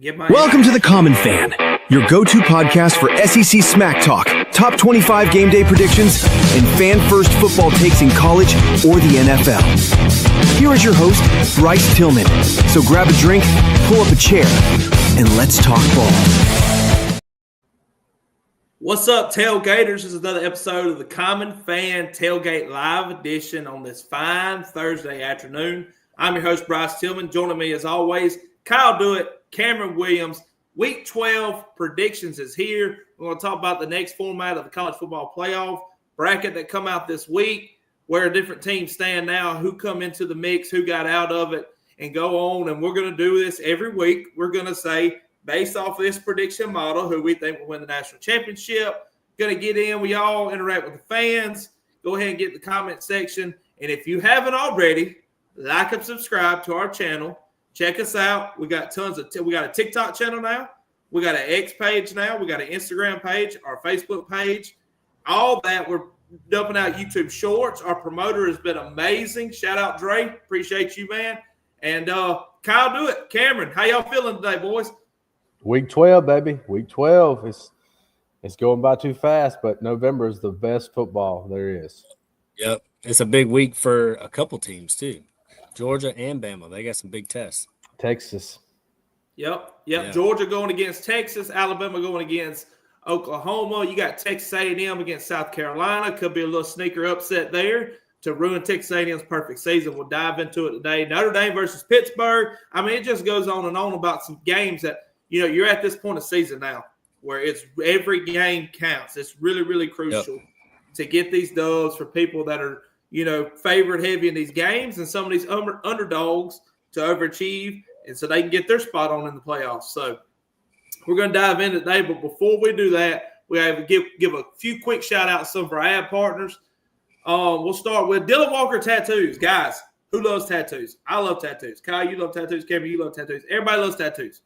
Welcome to The Common Fan, your go-to podcast for SEC smack talk, top 25 game day predictions, and fan-first football takes in college or the NFL. Here is your host, Bryce Tillman. So grab a drink, pull up a chair, and let's talk ball. What's up, Tailgaters? This is another episode of The Common Fan Tailgate Live Edition on this fine Thursday afternoon. I'm your host, Bryce Tillman. Joining me, as always, Kyle Dewitt, Cameron Williams. Week 12 predictions is here. We're going to talk about the next format of the college football playoff bracket that come out this week, where different teams stand now, who come into the mix, who got out of it, and go on. And we're going to do this every week. We're going to say, based off this prediction model, who we think will win the national championship. Going to get in. We all interact with the fans. Go ahead and get in the comment section. And if you haven't already, like and subscribe to our channel. Check us out. We got we got a TikTok channel now. We got an X page now. We got an Instagram page, our Facebook page. All that. We're dumping out YouTube shorts. Our promoter has been amazing. Shout out, Dre. Appreciate you, man. And Kyle Dewitt, Cameron, how y'all feeling today, boys? Week 12, baby. Week 12. It's going by too fast, but November is the best football there is. Yep. It's a big week for a couple teams, too. Georgia and Bama. They got some big tests. Texas. Yep. Yeah. Georgia going against Texas. Alabama going against Oklahoma. You got Texas A&M against South Carolina. Could be a little sneaker upset there to ruin Texas A&M's perfect season. We'll dive into it today. Notre Dame versus Pittsburgh. I mean, it just goes on and on about some games that, you're at this point of season now where it's every game counts. It's really, really crucial to get these dubs for people that are, favorite heavy in these games and some of these underdogs to overachieve, and so they can get their spot on in the playoffs. So we're going to dive in today, but before we do that, we have to give a few quick shout-outs to some of our ad partners. We'll start with Dylan Walker Tattoos. Guys, who loves tattoos? I love tattoos. Kyle, you love tattoos. Cameron, you love tattoos. Everybody loves tattoos.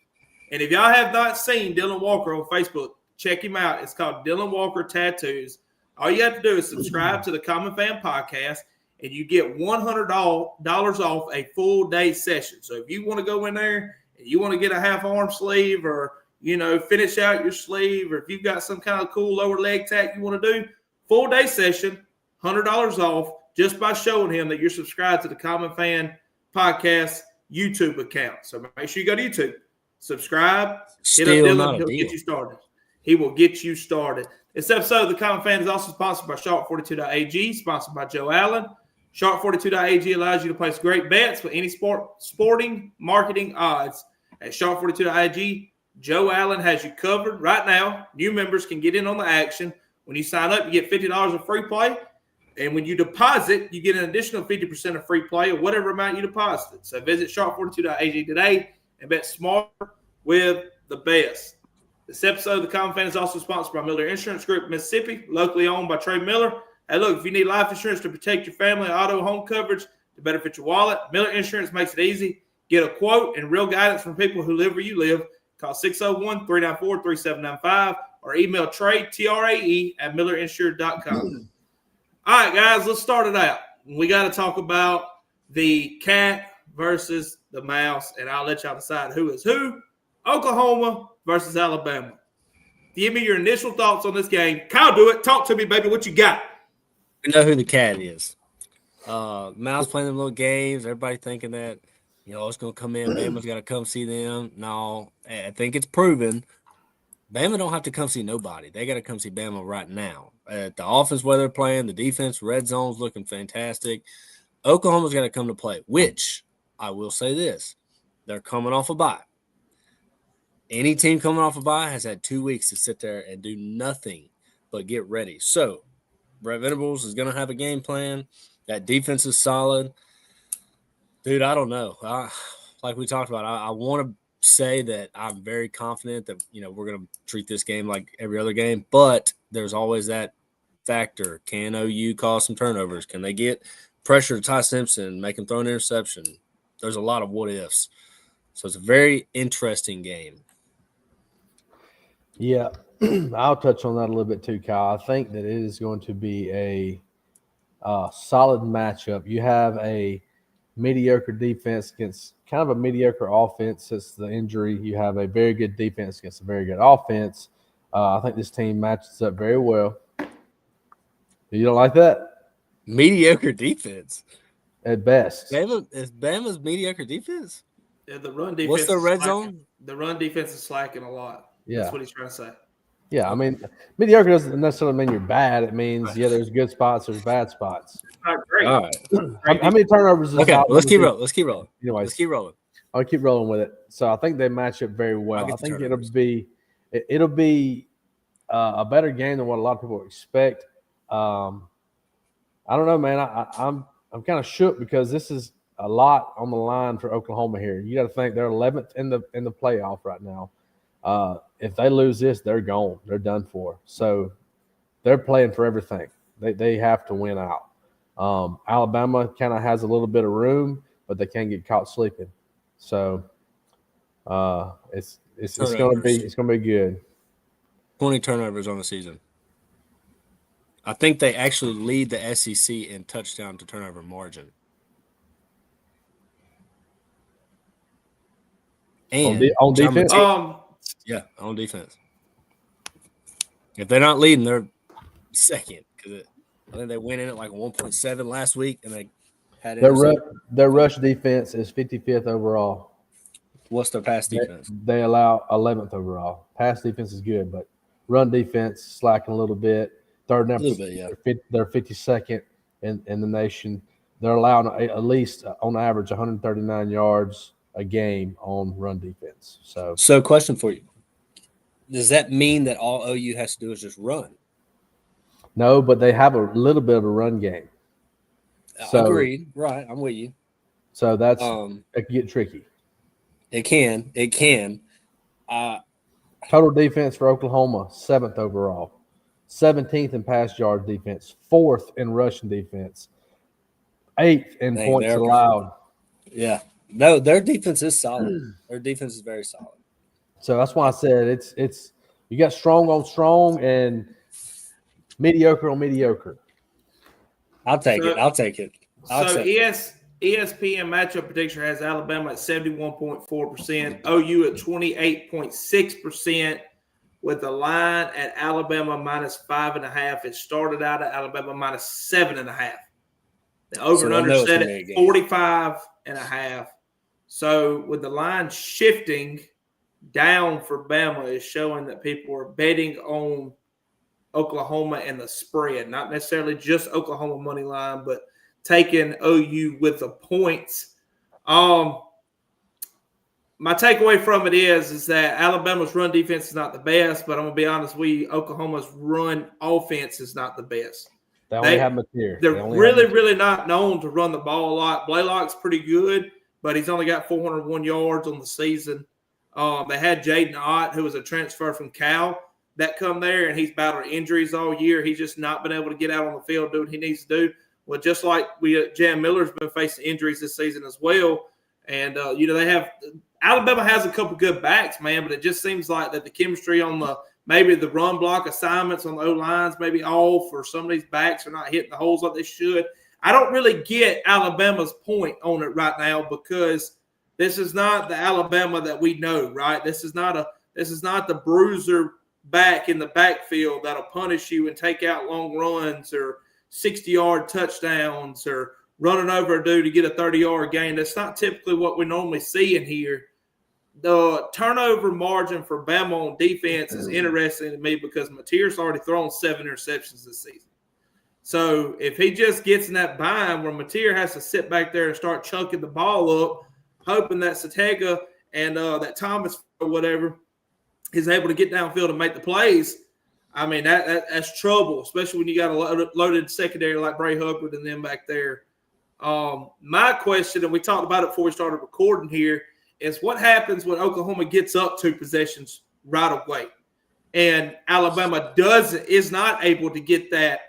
And if y'all have not seen Dylan Walker on Facebook, check him out. It's called Dylan Walker Tattoos. All you have to do is subscribe to the Common Fan Podcast, and you get $100 off a full day session. So if you want to go in there and you want to get a half arm sleeve or, finish out your sleeve, or if you've got some kind of cool lower leg tack you want to do, full day session, $100 off just by showing him that you're subscribed to the Common Fan Podcast YouTube account. So make sure you go to YouTube, subscribe, hit up Dylan, he'll get you started. He will get you started. This episode of The Common Fan is also sponsored by Sharp42.ag, sponsored by Joe Allen. Sharp42.ag allows you to place great bets with any sporting marketing odds. At Sharp42.ag, Joe Allen has you covered. Right now, new members can get in on the action. When you sign up, you get $50 of free play. And when you deposit, you get an additional 50% of free play of whatever amount you deposited. So visit Sharp42.ag today and bet smart with the best. This episode of The Common Fan is also sponsored by Miller Insurance Group, Mississippi, locally owned by Trey Miller. Hey, look, if you need life insurance to protect your family, auto, home coverage to better fit your wallet, Miller Insurance makes it easy. Get a quote and real guidance from people who live where you live. Call 601-394-3795 or email Trey, Trae, at millerinsure.com. All right, guys, let's start it out. We got to talk about the cat versus the mouse, and I'll let y'all decide who is who. Oklahoma versus Alabama. Give me your initial thoughts on this game. Kyle Dewitt, talk to me, baby. What you got? We know who the cat is. Mouse playing them little games. Everybody thinking that, it's going to come in. Bama's got to come see them. No, I think it's proven. Bama don't have to come see nobody. They got to come see Bama right now. The offense, where they're playing, the defense, red zone's looking fantastic. Oklahoma's got to come to play, which I will say this. They're coming off a bye. Any team coming off a bye has had 2 weeks to sit there and do nothing but get ready. So, Brett Venables is going to have a game plan. That defense is solid. Dude, I don't know. Like we talked about, I want to say that I'm very confident that, we're going to treat this game like every other game, but there's always that factor. Can OU cause some turnovers? Can they get pressure to Ty Simpson, make him throw an interception? There's a lot of what ifs. So it's a very interesting game. Yeah, I'll touch on that a little bit too, Kyle. I think that it is going to be a solid matchup. You have a mediocre defense against kind of a mediocre offense since the injury. You have a very good defense against a very good offense. I think this team matches up very well. You don't like that? Mediocre defense. At best. Is Bama's mediocre defense? Yeah, the run defense. What's the red slacking. zone? The run defense is slacking a lot. Yeah. That's what he's trying to say. Yeah, I mean, mediocre doesn't necessarily mean you're bad. It means, there's good spots, there's bad spots. All right, great. All right. How many turnovers is Okay, let's keep rolling. Anyways, Let's keep rolling. I'll keep rolling with it. So I think they match up very well. I think it'll be a better game than what a lot of people expect. I don't know, man. I'm kind of shook because this is a lot on the line for Oklahoma here. You got to think they're 11th in the playoff right now. If they lose this, they're gone. They're done for. So they're playing for everything. They have to win out. Alabama kind of has a little bit of room, but they can't get caught sleeping. So it's going to be good. 20 turnovers on the season. I think they actually lead the SEC in touchdown to turnover margin. And on defense? Yeah, on defense. If they're not leading, they're second because I think they went in at like 1.7 last week, and they had their rush defense is 55th overall. What's their pass defense? They allow 11th overall. Pass defense is good, but run defense slacking a little bit. They're 52nd in the nation. They're allowing at least on average 139 yards a game on run defense. So question for you. Does that mean that all OU has to do is just run? No, but they have a little bit of a run game. So, agreed. Right. I'm with you. So that's it can get tricky. It can. Total defense for Oklahoma, 7th overall. 17th in pass yard defense, 4th in rushing defense, 8th in points allowed. Yeah. No, their defense is solid. Their defense is very solid. So that's why I said it's you got strong on strong and mediocre on mediocre. I'll take it. ESPN matchup prediction has Alabama at 71.4%, OU at 28.6%, with the line at Alabama minus 5.5. It started out at Alabama minus 7.5. The over and under set at 45.5. So with the line shifting down for Bama is showing that people are betting on Oklahoma and the spread, not necessarily just Oklahoma money line, but taking OU with the points. My takeaway from it is that Alabama's run defense is not the best, but I'm going to be honest with you, Oklahoma's run offense is not the best. They only have Mateer. They're really not known to run the ball a lot. Blaylock's pretty good, but he's only got 401 yards on the season. They had Jaden Ott, who was a transfer from Cal, that come there, and he's battled injuries all year. He's just not been able to get out on the field, do what he needs to do. Well, just like Jam Miller's been facing injuries this season as well. And, they have – Alabama has a couple good backs, man, but it just seems like that the chemistry on maybe the run block assignments on the O-lines maybe off, or some of these backs are not hitting the holes like they should. I don't really get Alabama's point on it right now because this is not the Alabama that we know, right? This is not the bruiser back in the backfield that'll punish you and take out long runs or 60-yard touchdowns or running over a dude to get a 30-yard gain. That's not typically what we normally see in here. The turnover margin for Bama on defense is interesting to me because Mateer's already thrown 7 interceptions this season. So if he just gets in that bind where Mateer has to sit back there and start chunking the ball up, hoping that Satega and that Thomas or whatever is able to get downfield and make the plays, I mean, that's trouble, especially when you got a loaded secondary like Bray Hubbard and them back there. My question, and we talked about it before we started recording here, is what happens when Oklahoma gets up 2 possessions right away and Alabama is not able to get that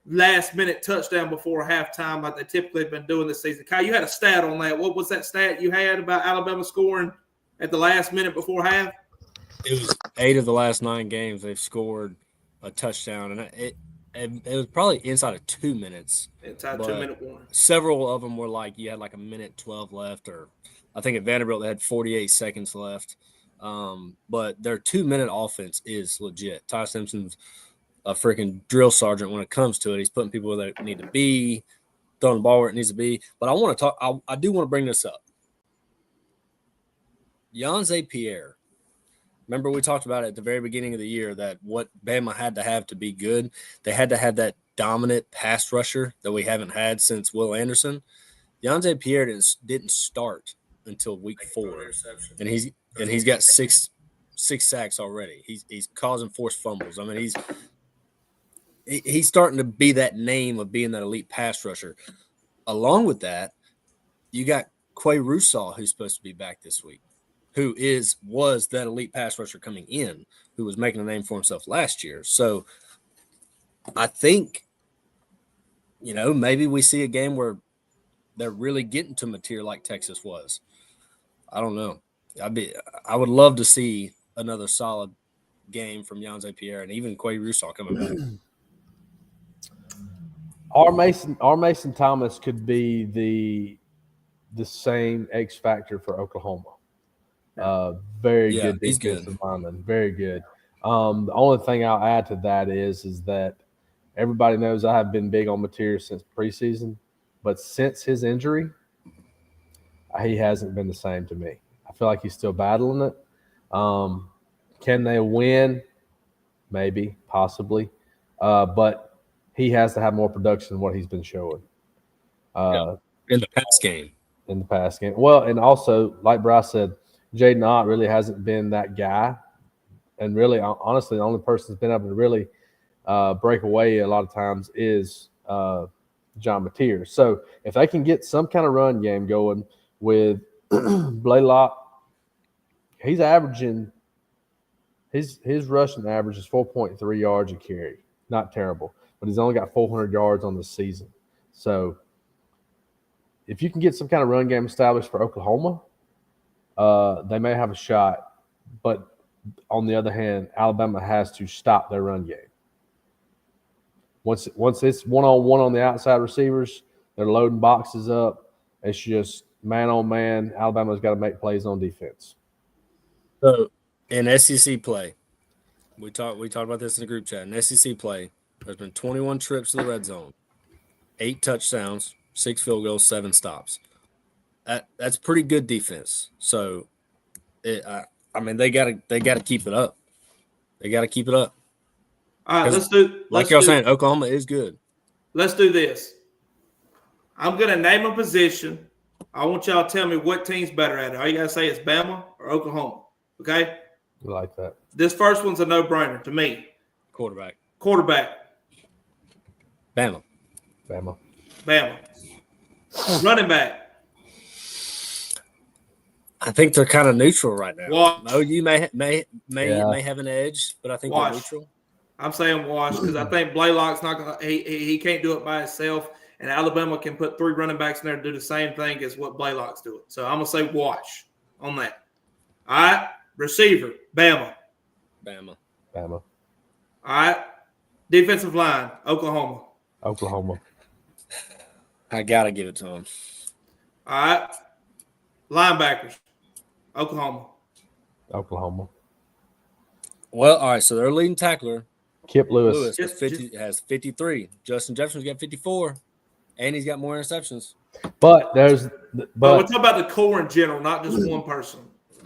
last-minute touchdown before halftime like they typically have been doing this season. Kyle, you had a stat on that. What was that stat you had about Alabama scoring at the last minute before half? It was 8 of the last 9 games they've scored a touchdown, and it was probably inside of 2 minutes. Inside 2-minute warning. Several of them were like you had like a minute 12 left or I think at Vanderbilt they had 48 seconds left. But their 2-minute offense is legit. Ty Simpson's a freaking drill sergeant when it comes to it. He's putting people where they need to be, throwing the ball where it needs to be. But I want to talk. I do want to bring this up. Yanze Pierre. Remember we talked about it at the very beginning of the year that what Bama had to have to be good. They had to have that dominant pass rusher that we haven't had since Will Anderson. Yanze Pierre didn't start until week 4, and he's got six sacks already. He's causing forced fumbles. I mean, he's starting to be that name of being that elite pass rusher. Along with that, you got Quay Russaw, who's supposed to be back this week, who was that elite pass rusher coming in, who was making a name for himself last year. So I think, maybe we see a game where they're really getting to Mateer like Texas was. I don't know. I would love to see another solid game from Yanze Pierre and even Quay Russaw coming back. Our Mason Thomas could be the same X factor for Oklahoma. Very good defensive lineman. Very good. The only thing I'll add to that is that everybody knows I have been big on Mateer since preseason, but since his injury, he hasn't been the same to me. I feel like he's still battling it. Can they win? Maybe, possibly. But he has to have more production than what he's been showing. In the past game. Well, and also, like Bryce said, Jaden Ott really hasn't been that guy. And really, honestly, the only person that's been able to really break away a lot of times is John Mateer. So if they can get some kind of run game going with Blaylock, he's averaging his rushing average is 4.3 yards a carry. Not terrible, but he's only got 400 yards on the season. So if you can get some kind of run game established for Oklahoma, they may have a shot. But on the other hand, Alabama has to stop their run game. Once it's one-on-one on the outside receivers, they're loading boxes up. It's just man-on-man. Alabama's got to make plays on defense. So in SEC play, we talked about this in the group chat. In SEC play, there's been 21 trips to the red zone, 8 touchdowns, 6 field goals, 7 stops. That's pretty good defense. So, they gotta keep it up. They gotta keep it up. All right, like y'all saying, Oklahoma is good. Let's do this. I'm gonna name a position. I want y'all to tell me what team's better at it. All you gotta say is Bama or Oklahoma. Okay? I like that. This first one's a no-brainer to me. Quarterback. Bama. Running back. I think they're kind of neutral right now. Wash. You may have an edge, but I think they're neutral. I'm saying wash because I think Blaylock's not gonna. He can't do it by himself, and Alabama can put 3 running backs in there to do the same thing as what Blaylock's doing. So I'm gonna say wash on that. All right, receiver, Bama. All right, defensive line, Oklahoma. I gotta give it to them. All right, linebackers, Oklahoma. Well, all right. So their leading tackler, Kip Lewis has 53. Justin Jefferson's got 54, and he's got more interceptions. But we're talking about the core in general, not just one person.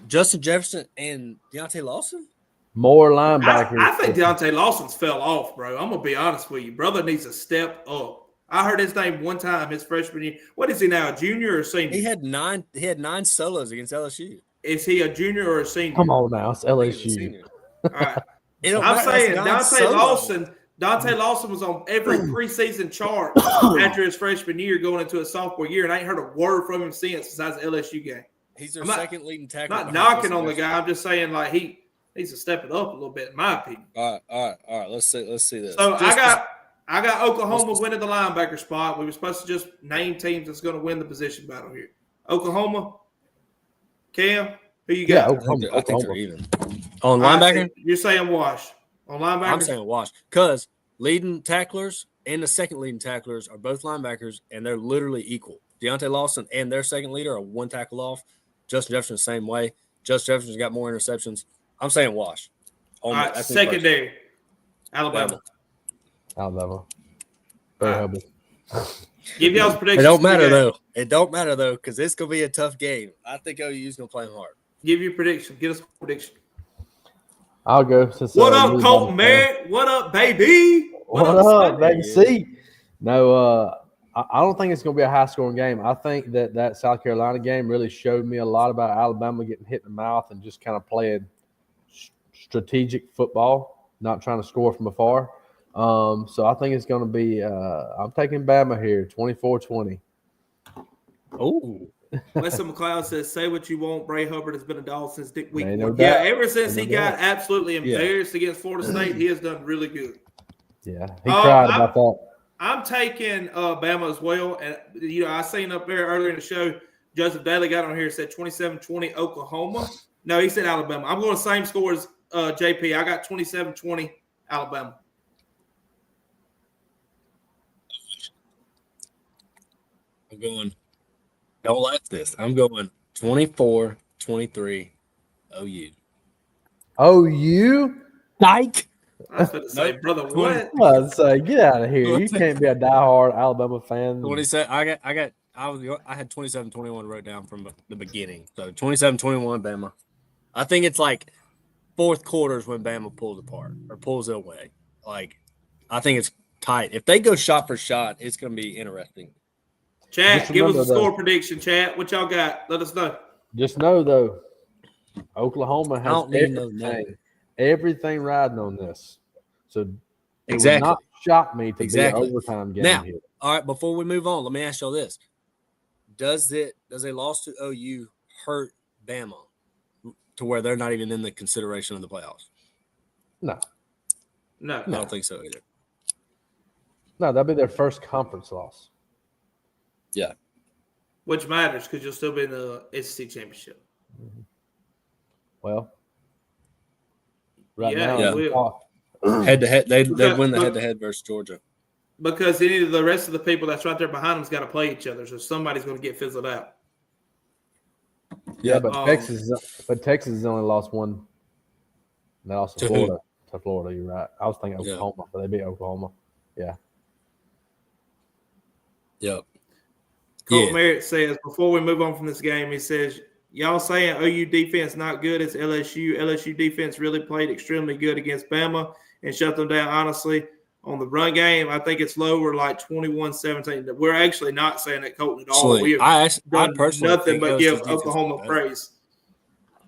Justin Jefferson and Deontay Lawson? More linebackers. I think Deontay Lawson's fell off, bro. I'm going to be honest with you. Brother needs to step up. I heard his name one time his freshman year. What is he now, a junior or a senior? He had 9 solos against LSU. Is he a junior or a senior? Come on now. It's LSU. All right. I'm saying Dante Lawson was on every preseason chart after his freshman year going into his sophomore year, and I ain't heard a word from him since besides the LSU game. He's their second leading tackle. Not knocking on the guy. I'm just saying, like, he needs to step it up a little bit, in my opinion. All right. Let's see this. So I got Oklahoma winning the linebacker spot. We were supposed to just name teams that's going to win the position battle here. Oklahoma, Cam, who you got? Yeah, I think they're even. On linebacker? You're saying wash. On linebacker? I'm saying wash. Because leading tacklers and the second leading tacklers are both linebackers, and they're literally equal. Deontay Lawson and their second leader are 1 tackle off. Justin Jefferson the same way. Justin Jefferson's got more interceptions. I'm saying wash. All right, secondary. Alabama. Very humble. Give y'all's predictions. It don't matter though. It don't matter though, because it's gonna be a tough game. I think OU's gonna play them hard. Give your prediction. Get us a prediction. I'll go. Since, what up, Colton Merritt? What up, baby? What up, baby? See, no, I don't think it's going to be a high-scoring game. I think that South Carolina game really showed me a lot about Alabama getting hit in the mouth and just kind of playing strategic football, not trying to score from afar. So I think it's going to be I'm taking Bama here, 24-20. Oh. Wesley McLeod says, say what you want. Bray Hubbard has been a dog since week one. No yeah, ever since he got absolutely embarrassed against Florida State, he has done really good. Yeah, he cried about that. I'm taking Bama as well. And, I seen up there earlier in the show, Joseph Daly got on here and said 27-20 Oklahoma. No, he said Alabama. I'm going the same score as JP. I got 27-20 Alabama. I'm going. Don't laugh this. I'm going 24-23 OU. OU? Dyke. I was about to say, brother, what? I was say, get out of here. You can't be a diehard Alabama fan. What he said, I had 27-21 wrote down from the beginning. So 27-21 Bama. I think it's like fourth quarters when Bama pulls apart or pulls it away. Like, I think it's tight. If they go shot for shot, it's going to be interesting. Chat, give us a score prediction, chat. What y'all got? Let us know. Just know, though, Oklahoma has everything riding on this. So it would not shock me to be an overtime game now, here. All right, before we move on, let me ask y'all this. Does a loss to OU hurt Bama to where they're not even in the consideration of the playoffs? No. I don't think so either. No, that'll be their first conference loss. Yeah. Which matters because you'll still be in the SEC championship. Mm-hmm. Well, now, head to head, they win the head to head versus Georgia. Because any of the rest of the people that's right there behind them's got to play each other, so somebody's going to get fizzled out. Yeah, but Texas has only lost one. They lost to Florida. To Florida, you're right. I was thinking Oklahoma, but they beat Oklahoma. Yeah. Yep. Colt Merritt says, before we move on from this game, he says, y'all saying OU defense not good as LSU. LSU defense really played extremely good against Bama and shut them down, honestly. On the run game, I think it's lower, like 21-17. We're actually not saying that, Colton, at all. We have done nothing but give Oklahoma praise.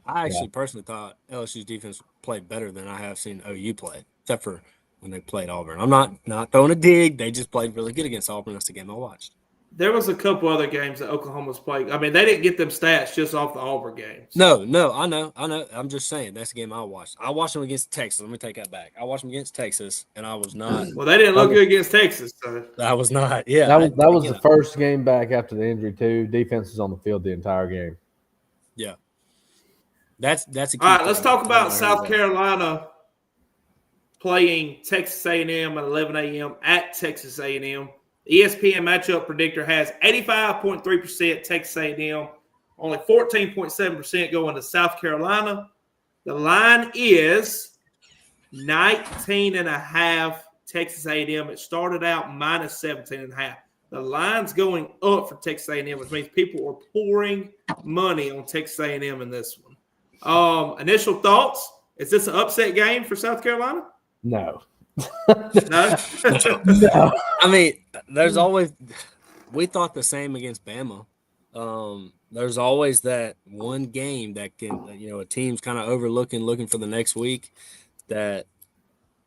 I actually personally thought LSU's defense played better than I have seen OU play, except for when they played Auburn. I'm not throwing a dig. They just played really good against Auburn. That's the game I watched. There was a couple other games that Oklahoma's played. I mean, they didn't get them stats just off the Auburn games. No, I know. I'm just saying that's the game I watched. I watched them against Texas. Let me take that back. I watched them against Texas, and I was not. Well, they didn't look good against Texas. So. I was not. Yeah, that was the first game back after the injury too. Defense was on the field the entire game. Yeah, that's a key. All right, let's talk about South Carolina playing Texas A&M at 11 a.m. at Texas A&M. ESPN matchup predictor has 85.3% Texas A&M, only 14.7% going to South Carolina. The line is 19.5 Texas A&M. It started out minus 17.5. The line's going up for Texas A&M, which means people are pouring money on Texas A&M in this one. Initial thoughts? Is this an upset game for South Carolina? No. No? No. I mean, there's always – we thought the same against Bama. There's always that one game that can – a team's kind of looking for the next week that,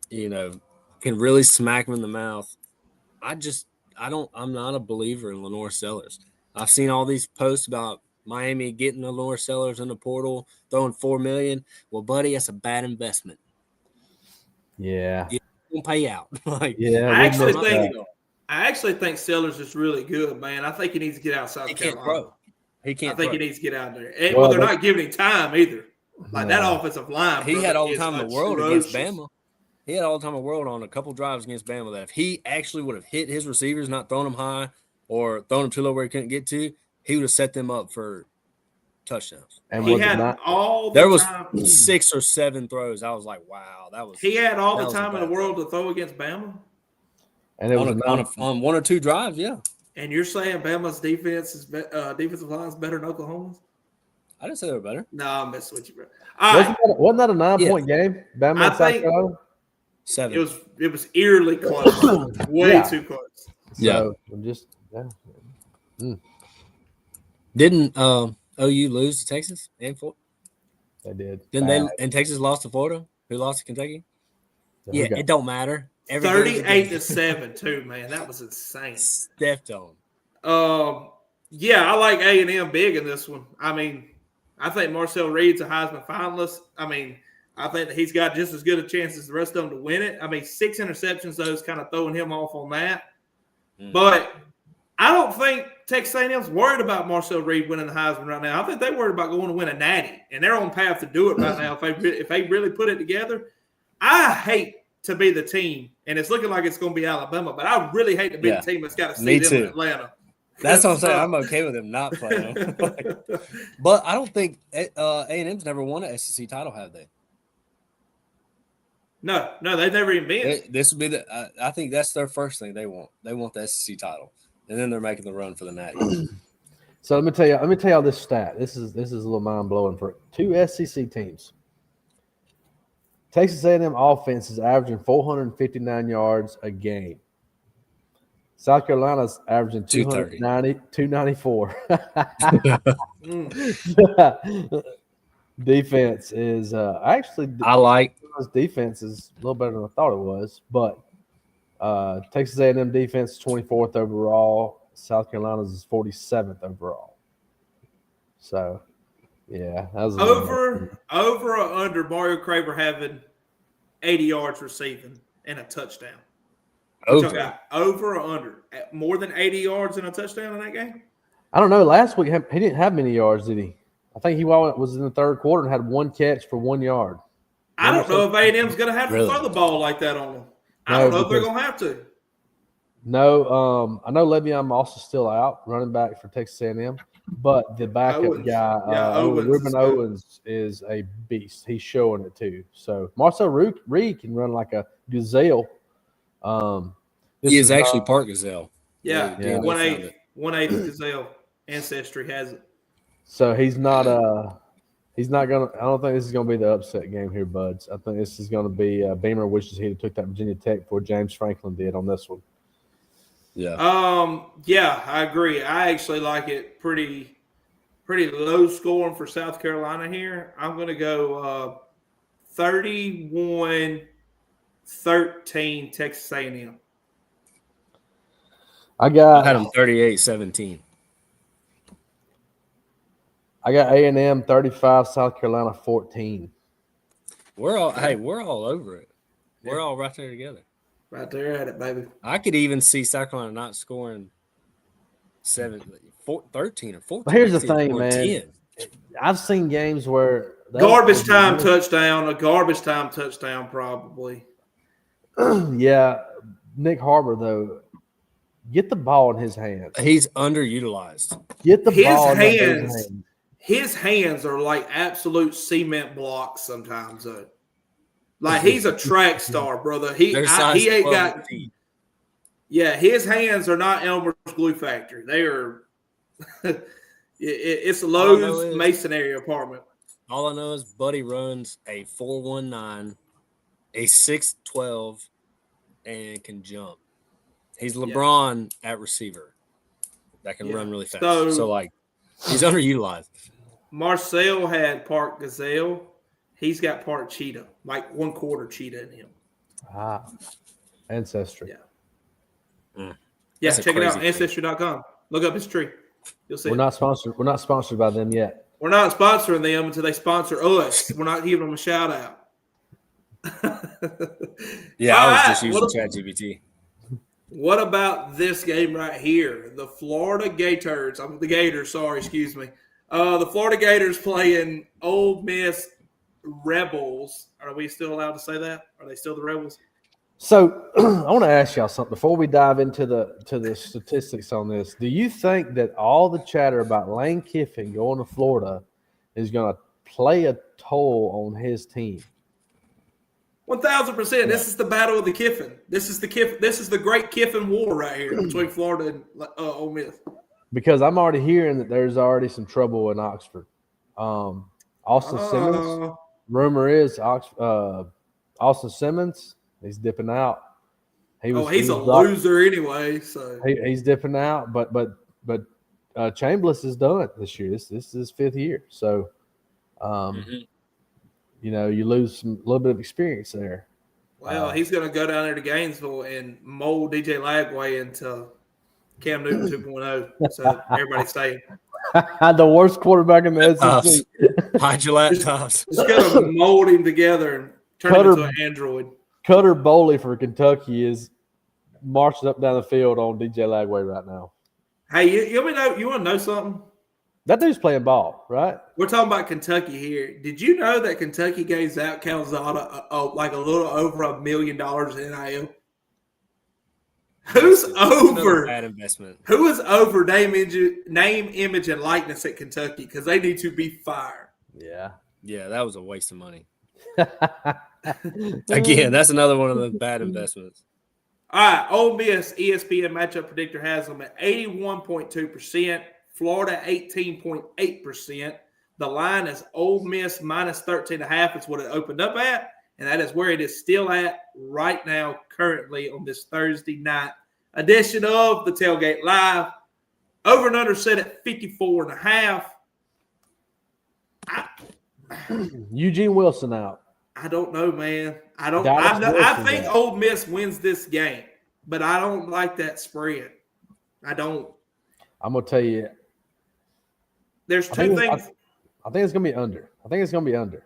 can really smack them in the mouth. I'm not a believer in Lenore Sellers. I've seen all these posts about Miami getting Lenore Sellers in the portal, throwing $4 million. Well, buddy, that's a bad investment. Yeah. It won't pay out. I actually think Sellers is really good, man. I think he needs to get out of South Carolina. He can't. I think he needs to get out there. Well, they're not giving him time either. Like that offensive line. He had all the time in the world against Bama. He had all the time in the world on a couple drives against Bama that if he actually would have hit his receivers, not thrown them high or thrown them too low where he couldn't get to, he would have set them up for touchdowns. And He was it had not? all the There was time. 6 or 7 throws. I was like, wow, that was. He had all that the was a time in the bad world throw. to throw against Bama. And it was on 1 or 2 drives, yeah. And you're saying Bama's defensive line is better than Oklahoma's? I didn't say they were better. No, I'm messing with you, bro. All right. Wasn't that a 9-point game? Bama I and South think- Carolina? 7. It was eerily close. Way too close. So just Didn't OU lose to Texas and Florida? they did. Didn't they? And Texas lost to Florida. Who lost to Kentucky? Yeah, it don't matter. 38-7 too, man. That was insane. Stepped on. Yeah, I like A&M big in this one. I mean, I think Marcel Reed's a Heisman finalist. I mean, I think that he's got just as good a chance as the rest of them to win it. I mean, 6 interceptions, though, is kind of throwing him off on that. But I don't think Texas A&M's worried about Marcel Reed winning the Heisman right now. I think they're worried about going to win a natty, and they're on path to do it right now if they really put it together. I hate to be the team, and it's looking like it's going to be Alabama, but I really hate to be the team that's got to see them in Atlanta. That's what I'm saying. I'm okay with him not playing. But I don't think A&M's never won an SEC title, have they? No, they've never even been. This would be I think that's their first thing they want. They want the SEC title, and then they're making the run for the Natty. So let me tell you this stat. This is a little mind blowing for 2 SEC teams. Texas A&M offense is averaging 459 yards a game. South Carolina's averaging 294. Defense is actually defense is a little better than I thought it was, but Texas A&M defense is 24th overall. South Carolina's is 47th overall. So, yeah, that was over or under Mario Craver having 80 yards receiving and a touchdown. Over or under more than 80 yards and a touchdown in that game? I don't know. Last week he didn't have many yards, did he? I think he was in the third quarter and had 1 catch for 1 yard. I don't know if A&M's going to have to throw the ball like that on them. I don't know if they're going to have to. No, I know Le'Veon Moss is still out, running back for Texas A&M, but the backup guy, Ruben Owens, is a beast. He's showing it too. So Marcel Reed can run like a gazelle. He is actually part gazelle. Yeah. 1/8 gazelle ancestry has it. So he's not gonna. I don't think this is gonna be the upset game here, buds. I think this is gonna be Beamer wishes he'd have took that Virginia Tech before James Franklin did on this one. Yeah. Yeah, I agree. I actually like it pretty low scoring for South Carolina here. I'm gonna go 31-13 Texas A&M. I had them 38-17. I got A&M 35, South Carolina 14. We're all over it. We're all right there together. Right there at it, baby. I could even see South Carolina not scoring 13 or 14. But here's the thing, man. 10. I've seen games where garbage time touchdown, probably. Yeah, Nick Harbor though, get the ball in his hands. He's underutilized. Get the ball in his hands. His hands are like absolute cement blocks sometimes, though. Like he's a track star, brother. He ain't got. Yeah, his hands are not Elmer's Glue Factory. They are. It's Lowe's masonry apartment. All I know is Buddy runs a 4.19, a 6.12, and can jump. He's LeBron at receiver that can run really fast. So like, he's underutilized. Marcel had part gazelle. He's got part cheetah, like 1/4 cheetah in him. Ancestry. Yeah, check it out. Ancestry.com. Look up his tree. You'll see. We're not sponsored by them yet. We're not sponsoring them until they sponsor us. We're not giving them a shout out. I was just using ChatGPT. What about this game right here? The Florida Gators. The Gators, sorry, excuse me. The Florida Gators playing Ole Miss Rebels. Are we still allowed to say that? Are they still the Rebels? So I want to ask y'all something before we dive into the statistics on this. Do you think that all the chatter about Lane Kiffin going to Florida is going to play a toll on his team. 1,000%. This is the battle of the Kiffin. This is the great Kiffin war right here between Florida and Ole Miss. Because I'm already hearing that there's already some trouble in Oxford. Austin Simmons. Rumor is Austin Simmons. He's dipping out. He's a loser anyway. So he's dipping out. But Chambliss is done this year. This is his 5th year. So, you lose a little bit of experience there. Well, he's going to go down there to Gainesville and mold DJ Lagway into Cam Newton 2.0. So everybody's saying. The worst quarterback in the SEC. Hide your laptops. Just going to mold him together and turn him into an android. Cutter Boley for Kentucky is marching up down the field on DJ Lagway right now. Hey, you want to know something? That dude's playing ball, right? We're talking about Kentucky here. Did you know that Kentucky gave Zach Calzada like a little over $1 million in NIL? Who's over? Bad investment. Who is over name, image, and likeness at Kentucky? Because they need to be fired. Yeah. Yeah, that was a waste of money. Again, that's another one of the bad investments. All right, Ole Miss ESPN matchup predictor has them at 81.2%. Florida 18.8%. The line is Ole Miss minus 13.5. It's what it opened up at, and that is where it is still at right now, currently on this Thursday night edition of the Tailgate Live. Over and under set at 54.5. Eugene Wilson out. I don't know, man. I think Ole Miss wins this game, but I don't like that spread. I don't. I'm gonna tell you. There's two things. I think it's gonna be under.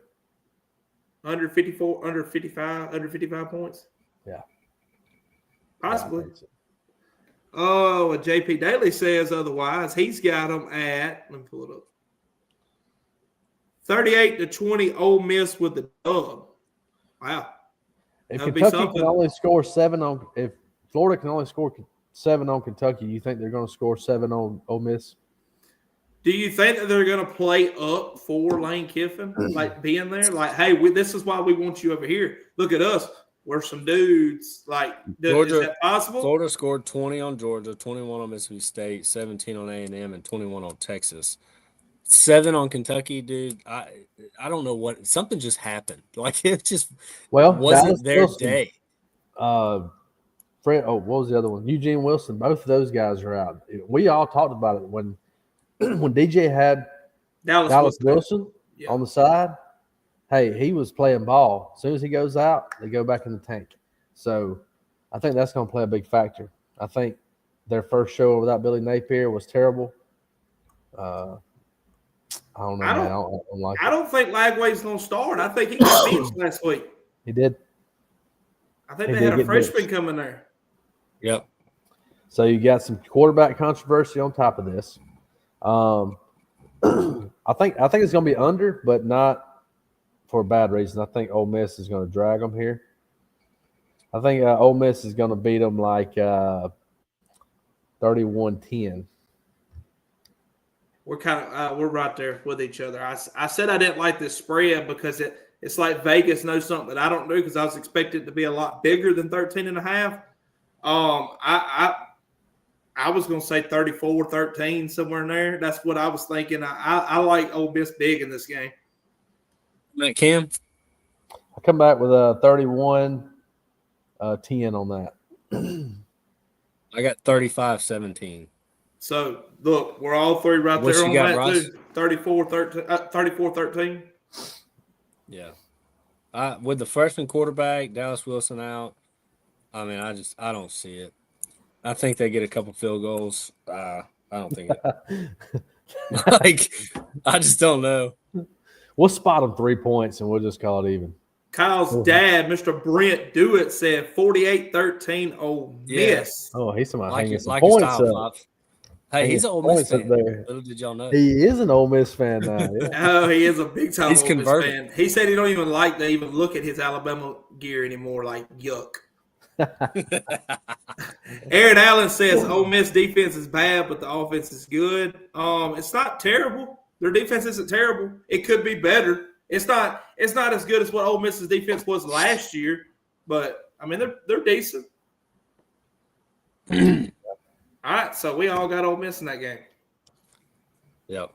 Under 54, under 55, under 55 points. Yeah. Possibly. Yeah, so. Oh, JP Daly says otherwise. He's got them at, let me pull it up. 38-20 Ole Miss with the dub. Wow. If Kentucky can only score 7 on, if Florida can only score 7 on Kentucky, you think they're going to score 7 on Ole Miss? Do you think that they're going to play up for Lane Kiffin, like being there? Like, hey, this is why we want you over here. Look at us. We're some dudes. Like, Georgia, is that possible? Florida scored 20 on Georgia, 21 on Mississippi State, 17 on A&M, and 21 on Texas. 7 on Kentucky, dude. I don't know what – something just happened. Like, it just wasn't their day. What was the other one? Eugene Wilson. Both of those guys are out. We all talked about it when DJ had Dallas Wilson on the side. Hey, he was playing ball. As soon as he goes out, they go back in the tank. So I think that's going to play a big factor. I think their first show without Billy Napier was terrible. I don't know, man. I don't think Lagway's going to start. I think he got benched last week. He did. I think they had a freshman coming there. Yep. So you got some quarterback controversy on top of this. I think it's going to be under, but not for a bad reason. I think Ole Miss is going to drag them here. I think Ole Miss is going to beat them like 31-10. We're we're right there with each other. I said I didn't like this spread because it's like Vegas knows something that I don't do because I was expecting it to be a lot bigger than 13.5. I was going to say 34-13, somewhere in there. That's what I was thinking. I like Ole Miss big in this game. Cam? I come back with a 31-10 on that. I got 35-17. So, look, we're all three right there on that, Ross? too. 34-13. Yeah. With the freshman quarterback, Dallas Wilson out, I mean, I don't see it. I think they get a couple field goals. I don't think it. Like, I just don't know. We'll spot them 3 points, and we'll just call it even. Kyle's dad, Mr. Brent Dewitt, said 48-13 Ole Miss. Oh, he's somebody like hanging some like points style, up. Pops. Hey, he's an Ole Miss fan. Little did y'all know. He is an Ole Miss fan now. Yeah. Oh, he is a big-time He's Ole converted. Miss fan. He said he don't even like to even look at his Alabama gear anymore. Like, yuck. Aaron Allen says Ole Miss defense is bad, but the offense is good. It's not terrible. Their defense isn't terrible. It could be better. It's not as good as what Ole Miss's defense was last year, but I mean they're decent. All right, so we all got Ole Miss in that game. Yep.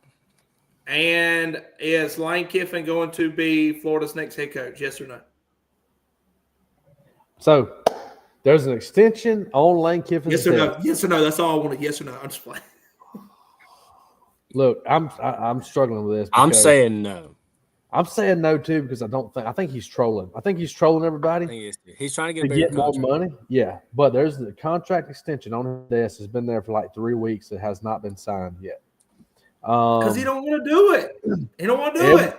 And is Lane Kiffin going to be Florida's next head coach? Yes or no? So there's an extension on Lane Kiffin's Yes or no? Yes or no? That's all I wanted. Yes or no? I'm just playing. Look, I'm struggling with this. I'm saying no. I'm saying no too because I think he's trolling. I think he's trolling everybody. I think he's trying to get more money. Yeah, but there's the contract extension on his desk has been there for like 3 weeks. It has not been signed yet. Because he don't want to do it. He don't want to do it.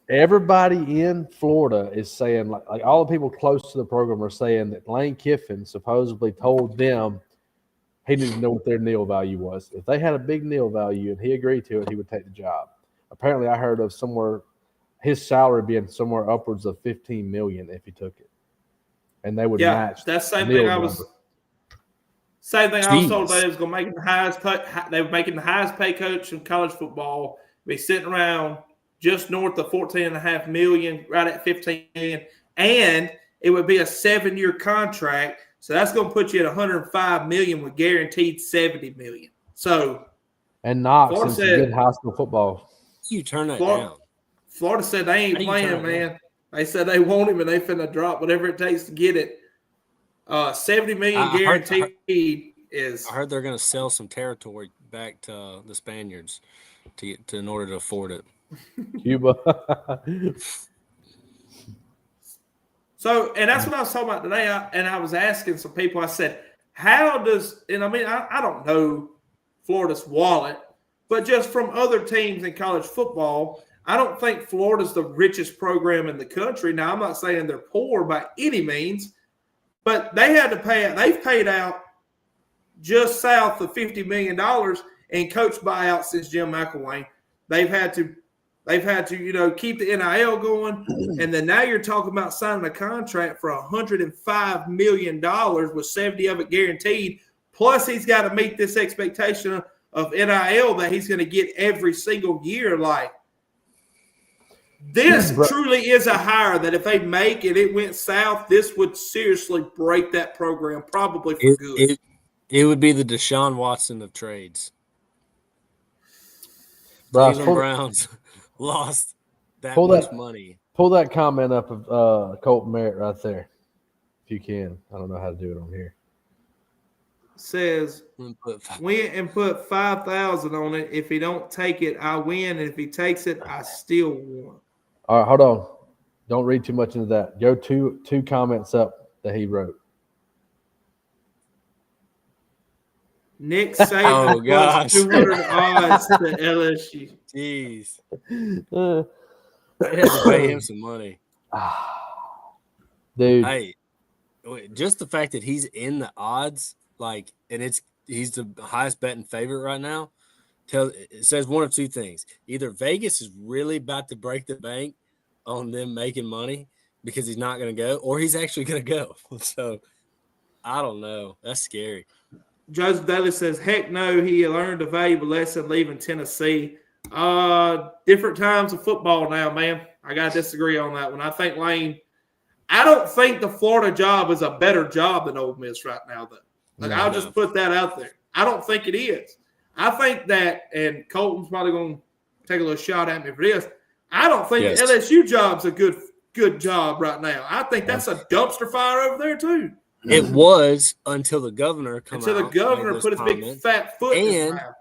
Everybody in Florida is saying, like all the people close to the program are saying that Lane Kiffin supposedly told them he didn't know what their nil value was. If they had a big nil value and he agreed to it, he would take the job. Apparently, I heard of his salary being somewhere upwards of $15 million if he took it, and they would match. That's the same thing I was. Same thing I was told they was going to make him the highest. They were making the highest paid coach in college football. Be sitting around just north of $14.5 million, right at $15 million, and it would be a 7-year contract. So that's going to put you at $105 million with guaranteed $70 million. So, and Knox is good high school football. You turn that down. Florida said they ain't playing, man. They said they want him and they finna drop whatever it takes to get it. $70 million guaranteed is. I heard they're going to sell some territory back to the Spaniards in order to afford it. Cuba. So, and that's what I was talking about today. I was asking some people. I said, "How does?" And I mean, I don't know Florida's wallet, but just from other teams in college football, I don't think Florida's the richest program in the country. Now, I'm not saying they're poor by any means, but they had to pay out. They've paid out just south of $50 million in coach buyouts since Jim McElwain. They've had to, keep the NIL going, and then now you're talking about signing a contract for $105 million with 70 of it guaranteed. Plus, he's got to meet this expectation of NIL that he's going to get every single year. Like, this truly is a hire that if they make it went south, this would seriously break that program probably for good. It would be the Deshaun Watson of trades. Cleveland Browns lost that much money. Pull that comment up of Colton Merritt right there, if you can. I don't know how to do it on here. Says win and put 5,000 on it. If he don't take it, I win, and if he takes it, I still won. All right, hold on. Don't read too much into that. Go two comments up that he wrote. Nick Saban plus 200 odds to LSU. Jeez. They had to pay him some money. Dude. Hey, just the fact that he's in the odds, and he's the highest betting favorite right now, it says one of two things. Either Vegas is really about to break the bank on them making money because he's not going to go, or he's actually going to go. So, I don't know. That's scary. Joseph Daly says, heck no, he learned a valuable lesson leaving Tennessee. Different times of football now, man. I got to disagree on that one. I think Lane – I don't think the Florida job is a better job than Ole Miss right now, though. I'll just put that out there. I don't think it is. I think that – and Colton's probably going to take a little shot at me for this. I don't think the LSU job's a good job right now. I think that's a dumpster fire over there too. It was until the governor put his big fat foot in his mouth.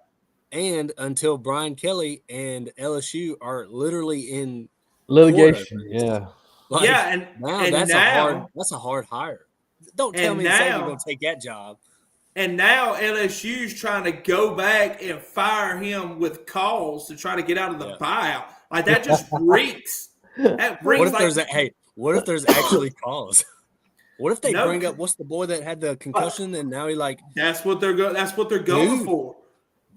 And until Brian Kelly and LSU are literally in litigation. Florida. Yeah. That's a hard hire. Don't tell me you're going to take that job. And now LSU's trying to go back and fire him with calls to try to get out of the buyout. Like, that just reeks. That reeks. What if there's actually calls? What if they bring up what's the boy that had the concussion and now that's what they're going for.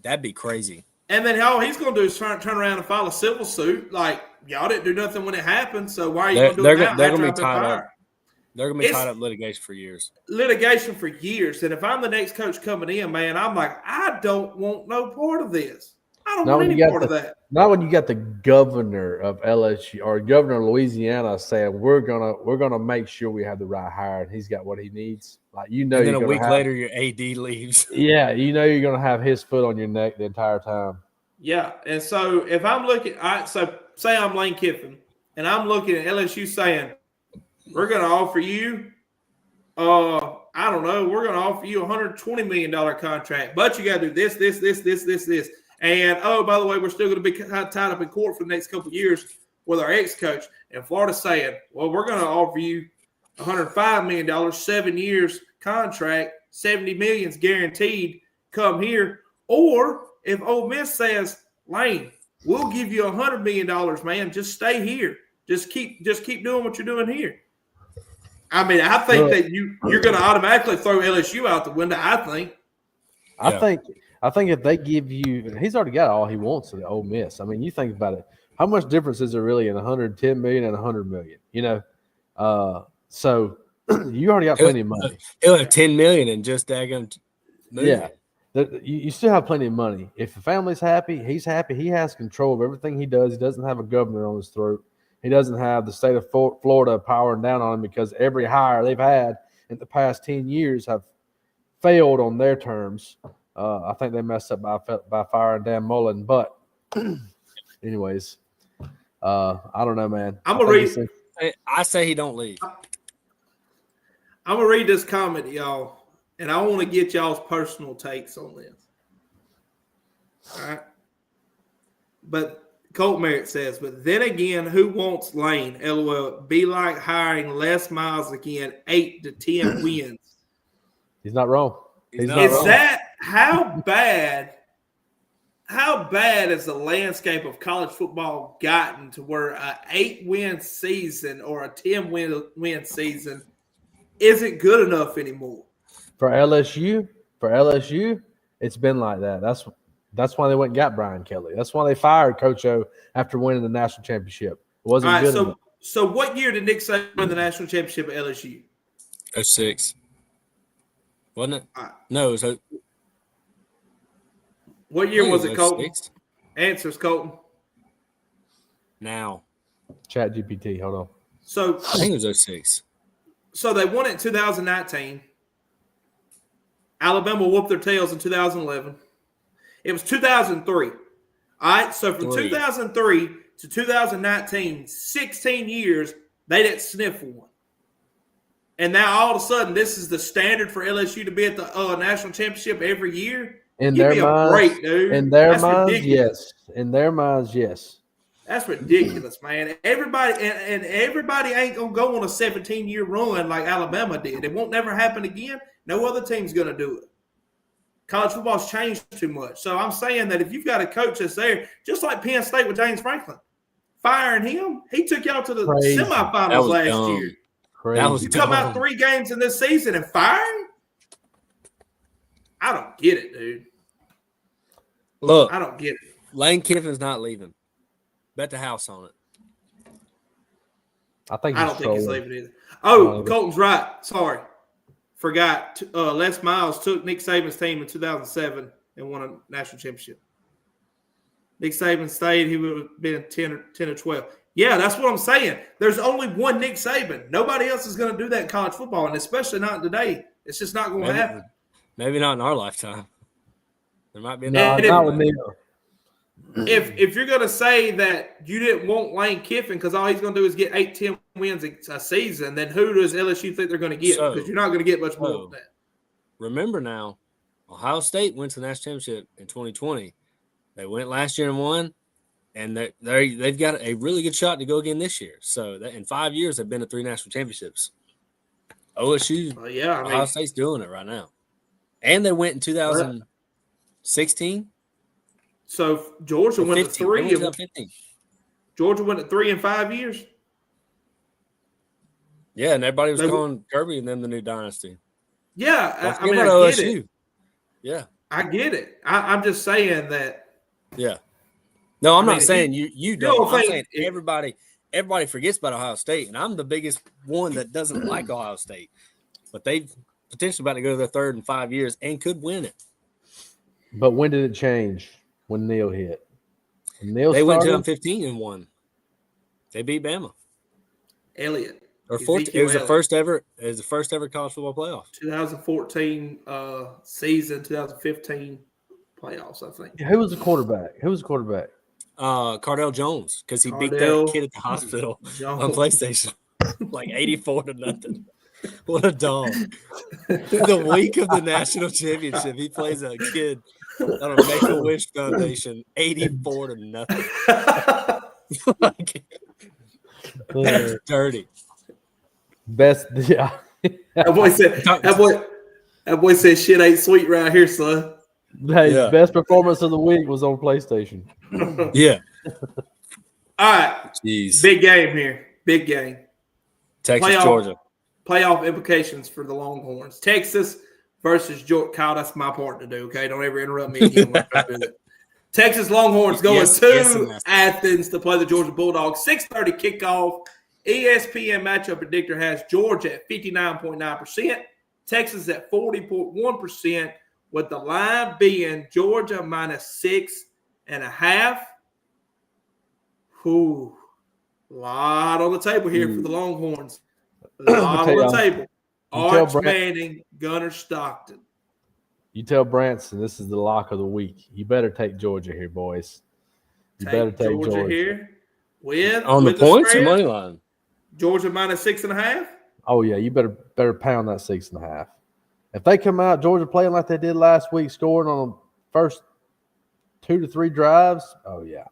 That'd be crazy. And then all he's going to do is turn around and file a civil suit. Like, y'all didn't do nothing when it happened, so why are you going to do it now? They're going to be tied up. They're going to be tied up litigation for years. Litigation for years. And if I'm the next coach coming in, man, I'm like, I don't want no part of this. I don't want any part of that. Not when you got the governor of LSU or governor of Louisiana saying we're gonna make sure we have the right hire and he's got what he needs. Like and then a week later your AD leaves. Yeah, you're gonna have his foot on your neck the entire time. Yeah, and so if I'm looking, so say I'm Lane Kiffin, and I'm looking at LSU saying we're gonna offer you, I don't know, we're gonna offer you $120 million contract, but you got to do this. And, by the way, we're still going to be tied up in court for the next couple of years with our ex-coach. And Florida's saying, well, we're going to offer you $105 million, 7 years contract, $70 million guaranteed, come here. Or if Ole Miss says, Lane, we'll give you $100 million, man, just stay here. Just keep doing what you're doing here. I mean, I think that you're going to automatically throw LSU out the window, I think. I think if they give you – he's already got all he wants at Ole Miss. I mean, you think about it. How much difference is there really in $110 million and $100 million? You know, so you already got plenty of money. He'll have $10 million and just daggone move. Yeah, you still have plenty of money. If the family's happy, he's happy. He has control of everything he does. He doesn't have a governor on his throat. He doesn't have the state of Florida powering down on him because every hire they've had in the past 10 years have failed on their terms. I think they messed up by firing Dan Mullen. But anyways, I don't know, man. I say he don't leave. I'm going to read this comment, y'all, and I want to get y'all's personal takes on this. All right? But Colt Merritt says, but then again, who wants Lane? LOL. Be like hiring Les Miles again, 8 to 10 wins. He's not wrong. How bad has the landscape of college football gotten to where an 8-win season or a 10-win season isn't good enough anymore? For LSU, it's been like that. That's why they went and got Brian Kelly. That's why they fired Coach O after winning the national championship. It wasn't good enough. So what year did Nick Saban win the national championship at LSU? 06. Wasn't it? No, it was. What year was it, Colton? Answers, Colton. Now. Chat GPT, hold on. So I think it was 06. So they won it in 2019. Alabama whooped their tails in 2011. It was 2003. All right, so from 2003 to 2019, 16 years, they didn't sniff one. And now all of a sudden, this is the standard for LSU to be at the national championship every year. In their minds, break, dude. In their minds, yes. In their minds, yes. That's ridiculous, man. Everybody ain't gonna go on a 17-year run like Alabama did. It won't never happen again. No other team's gonna do it. College football's changed too much. So I'm saying that if you've got a coach that's there, just like Penn State with James Franklin, firing him, he took y'all to the semifinals last year. You come out 3 games in this season and fire him? I don't get it, dude. Look, I don't get it. Lane Kiffin's not leaving. Bet the house on it. I don't think he's leaving either. Oh, Colton's right. Sorry. Forgot. Les Miles took Nick Saban's team in 2007 and won a national championship. Nick Saban stayed, he would have been 10 or 12. Yeah, that's what I'm saying. There's only one Nick Saban. Nobody else is going to do that in college football, and especially not today. It's just not going to happen. Maybe not in our lifetime. There might be not with me. If you're going to say that you didn't want Lane Kiffin because all he's going to do is get 8-10 wins a season, then who does LSU think they're going to get? Because you're not going to get much more than that. Remember now, Ohio State went to the national championship in 2020. They went last year and won, and they've got a really good shot to go again this year. So in 5 years, they've been to 3 national championships. OSU, Ohio State's doing it right now. And they went in 2016. So Georgia went to 3. Georgia went to 3 in 5 years. Yeah, and everybody was calling Kirby and them the new dynasty. Yeah, I get it. Yeah, I get it. I'm just saying that. Yeah. No, I'm not saying you don't. I'm saying everybody forgets about Ohio State, and I'm the biggest one that doesn't like Ohio State. But they've potentially about to go to their 3rd in 5 years and could win it. But when did it change? when Neil hit. When Neil They went started, 2015 and won. They beat Bama. Elliott. Or 14. It was the first ever. It was the first ever college football playoff. 2014 season, 2015 playoffs. I think. who was the quarterback? Cardell Jones, because he beat Cardell that kid at the hospital Jones. on PlayStation, like 84-0. What a dog! The week of the national championship, he plays a kid on a Make-A-Wish Foundation, 84-0. Like, that's dirty. Best, yeah. That boy said shit ain't sweet right here, son. Hey, best performance of the week was on PlayStation. Yeah. All right. Jeez. Big game here. Big game. Texas, Georgia. Playoff implications for the Longhorns. Texas versus Georgia. Kyle, that's my part to do, okay? Don't ever interrupt me again when I do it. Texas Longhorns going to Athens to play the Georgia Bulldogs. 6:30 kickoff. ESPN matchup predictor has Georgia at 59.9%, Texas at 40.1%, with the line being Georgia -6.5. Whew. A lot on the table here for the Longhorns. A lot on the table. Arch Manning, Gunnar Stockton. You tell Branson this is the lock of the week. You better take Georgia here, boys. You better take Georgia here. With the points spread, or money line? Georgia -6.5. Oh yeah, you better pound that 6.5. If they come out Georgia playing like they did last week, scoring on the first 2 to 3 drives, oh yeah.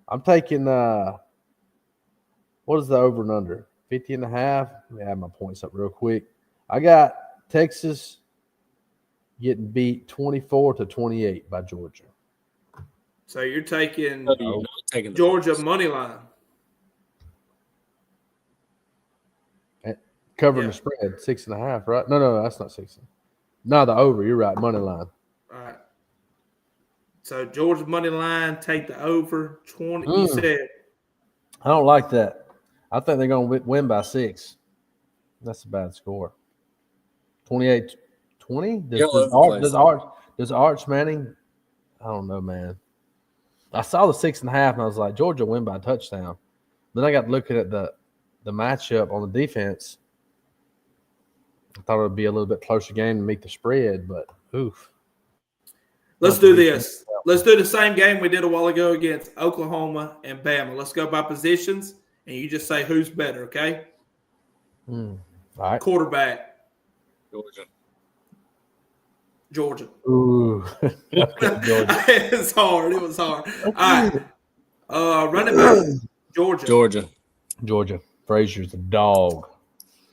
I'm taking what is the over and under? 50.5. Let me add my points up real quick. I got Texas getting beat 24-28 by Georgia. So you're taking taking Georgia money line. Covering the spread, 6.5, right? No, that's not 6. No, the over. You're right. Money line. All right. So Georgia money line, take the over 20. You said. I don't like that. I think they're going to win by 6. That's a bad score. 28-20. Does Arch Manning? I don't know, man. I saw the 6.5, and I was like, Georgia win by a touchdown. Then I got looking at the matchup on the defense. I thought it would be a little bit closer game to meet the spread, but oof. Let's do this. Let's do the same game we did a while ago against Oklahoma and Bama. Let's go by positions, and you just say who's better, okay? All right. Quarterback. Georgia. Ooh. Okay, Georgia. It was hard. All right. Running back. Georgia. Frazier's a dog.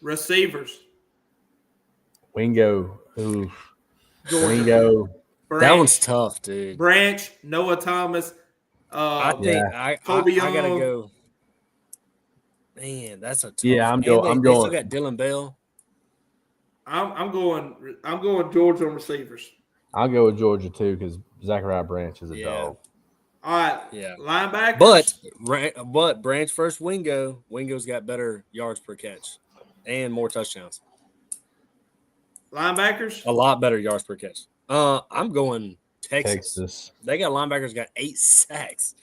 Receivers. Wingo. Ooh. Wingo. Branch, that one's tough, dude. Branch, Noah Thomas. I think I gotta go. Man, that's a tough. Yeah, I'm going. They still got Dylan Bell. I'm going Georgia on receivers. I'll go with Georgia too because Zachariah Branch is a dog. All right. Yeah. Linebackers. But Branch first Wingo. Wingo's got better yards per catch and more touchdowns. Linebackers. A lot better yards per catch. I'm going Texas. They got linebackers got 8 sacks.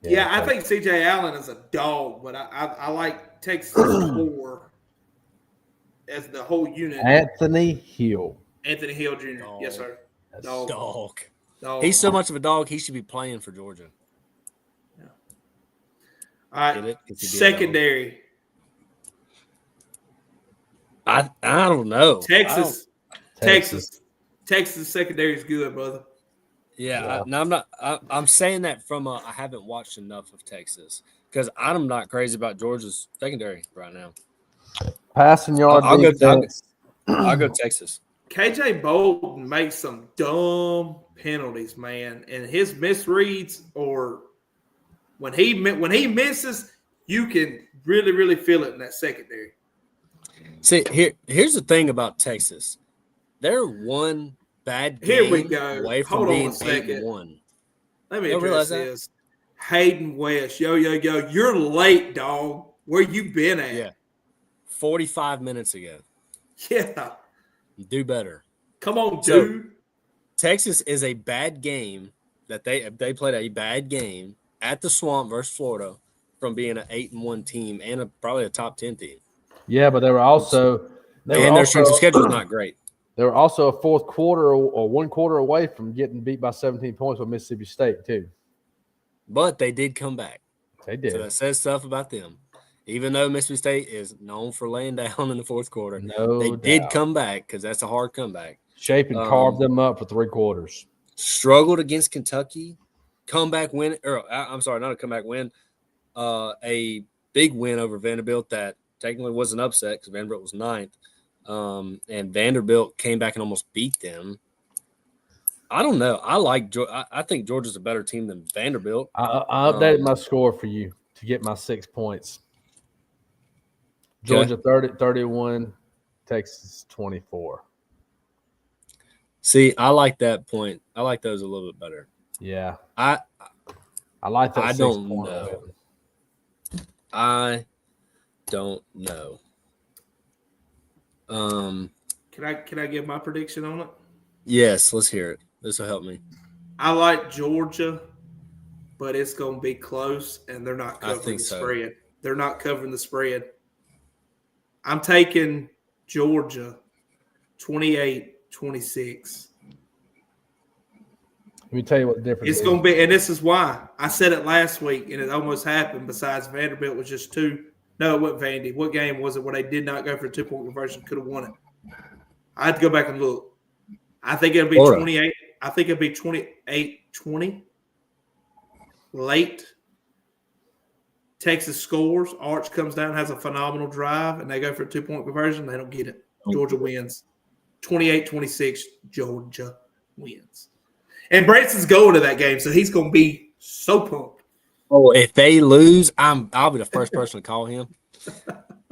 Yeah, I think C.J. Allen is a dog, but I like Texas more as the whole unit. Anthony Hill Jr. Dog. Yes, sir. Dog. He's so much of a dog. He should be playing for Georgia. Yeah. All right. Secondary. I don't know. Texas secondary is good, brother. Yeah. I'm saying that from I haven't watched enough of Texas because I'm not crazy about Georgia's secondary right now. Passing yard. I'll go Texas. KJ Bolden makes some dumb penalties, man, and his misreads or when he misses, you can really, really feel it in that secondary. See, here's the thing about Texas. They're one bad game Here we go. away from being 8-1. Let me address this. Hayden West, yo, you're late, dog. Where you been at? Yeah, 45 minutes ago. Yeah. Do better. Come on, dude. Texas is a bad game that they played a bad game at the Swamp versus Florida from being an 8-1 team and probably a top 10 team. Yeah, but they were also their strength of schedule is not great. They were also a fourth quarter or 1 quarter away from getting beat by 17 points with Mississippi State too. But they did come back. They did. So that says stuff about them. Even though Mississippi State is known for laying down in the fourth quarter, they did come back because that's a hard comeback. Shape and carved them up for 3 quarters. Struggled against Kentucky. Comeback win, or I'm sorry, not a comeback win. A big win over Vanderbilt that technically was an upset because Vanderbilt was 9th. And Vanderbilt came back and almost beat them. I don't know. I think Georgia's a better team than Vanderbilt. I updated my score for you to get my 6 points. Georgia 30-31, Texas 24. See, I like that point. I like those a little bit better. Yeah. I like that. I don't know. I don't know. Can I give my prediction on it? Yes, let's hear it. This will help me. I like Georgia, but it's going to be close, and they're not covering the spread. They're not covering the spread. I'm taking Georgia 28-26. Let me tell you what the difference is. It's going to be, and this is why. I said it last week, and it almost happened. Besides, Vanderbilt was just 2. No, it wasn't Vandy. What game was it where they did not go for a 2-point conversion? Could have won it. I had to go back and look. I think it'll be 28. I think it'll be 28-20. Late. Texas scores. Arch comes down, has a phenomenal drive, and they go for a 2-point conversion. They don't get it. Georgia wins. 28-26. Georgia wins. And Branson's going to that game, so he's going to be so pumped. Oh, if they lose, I'll be the first person to call him.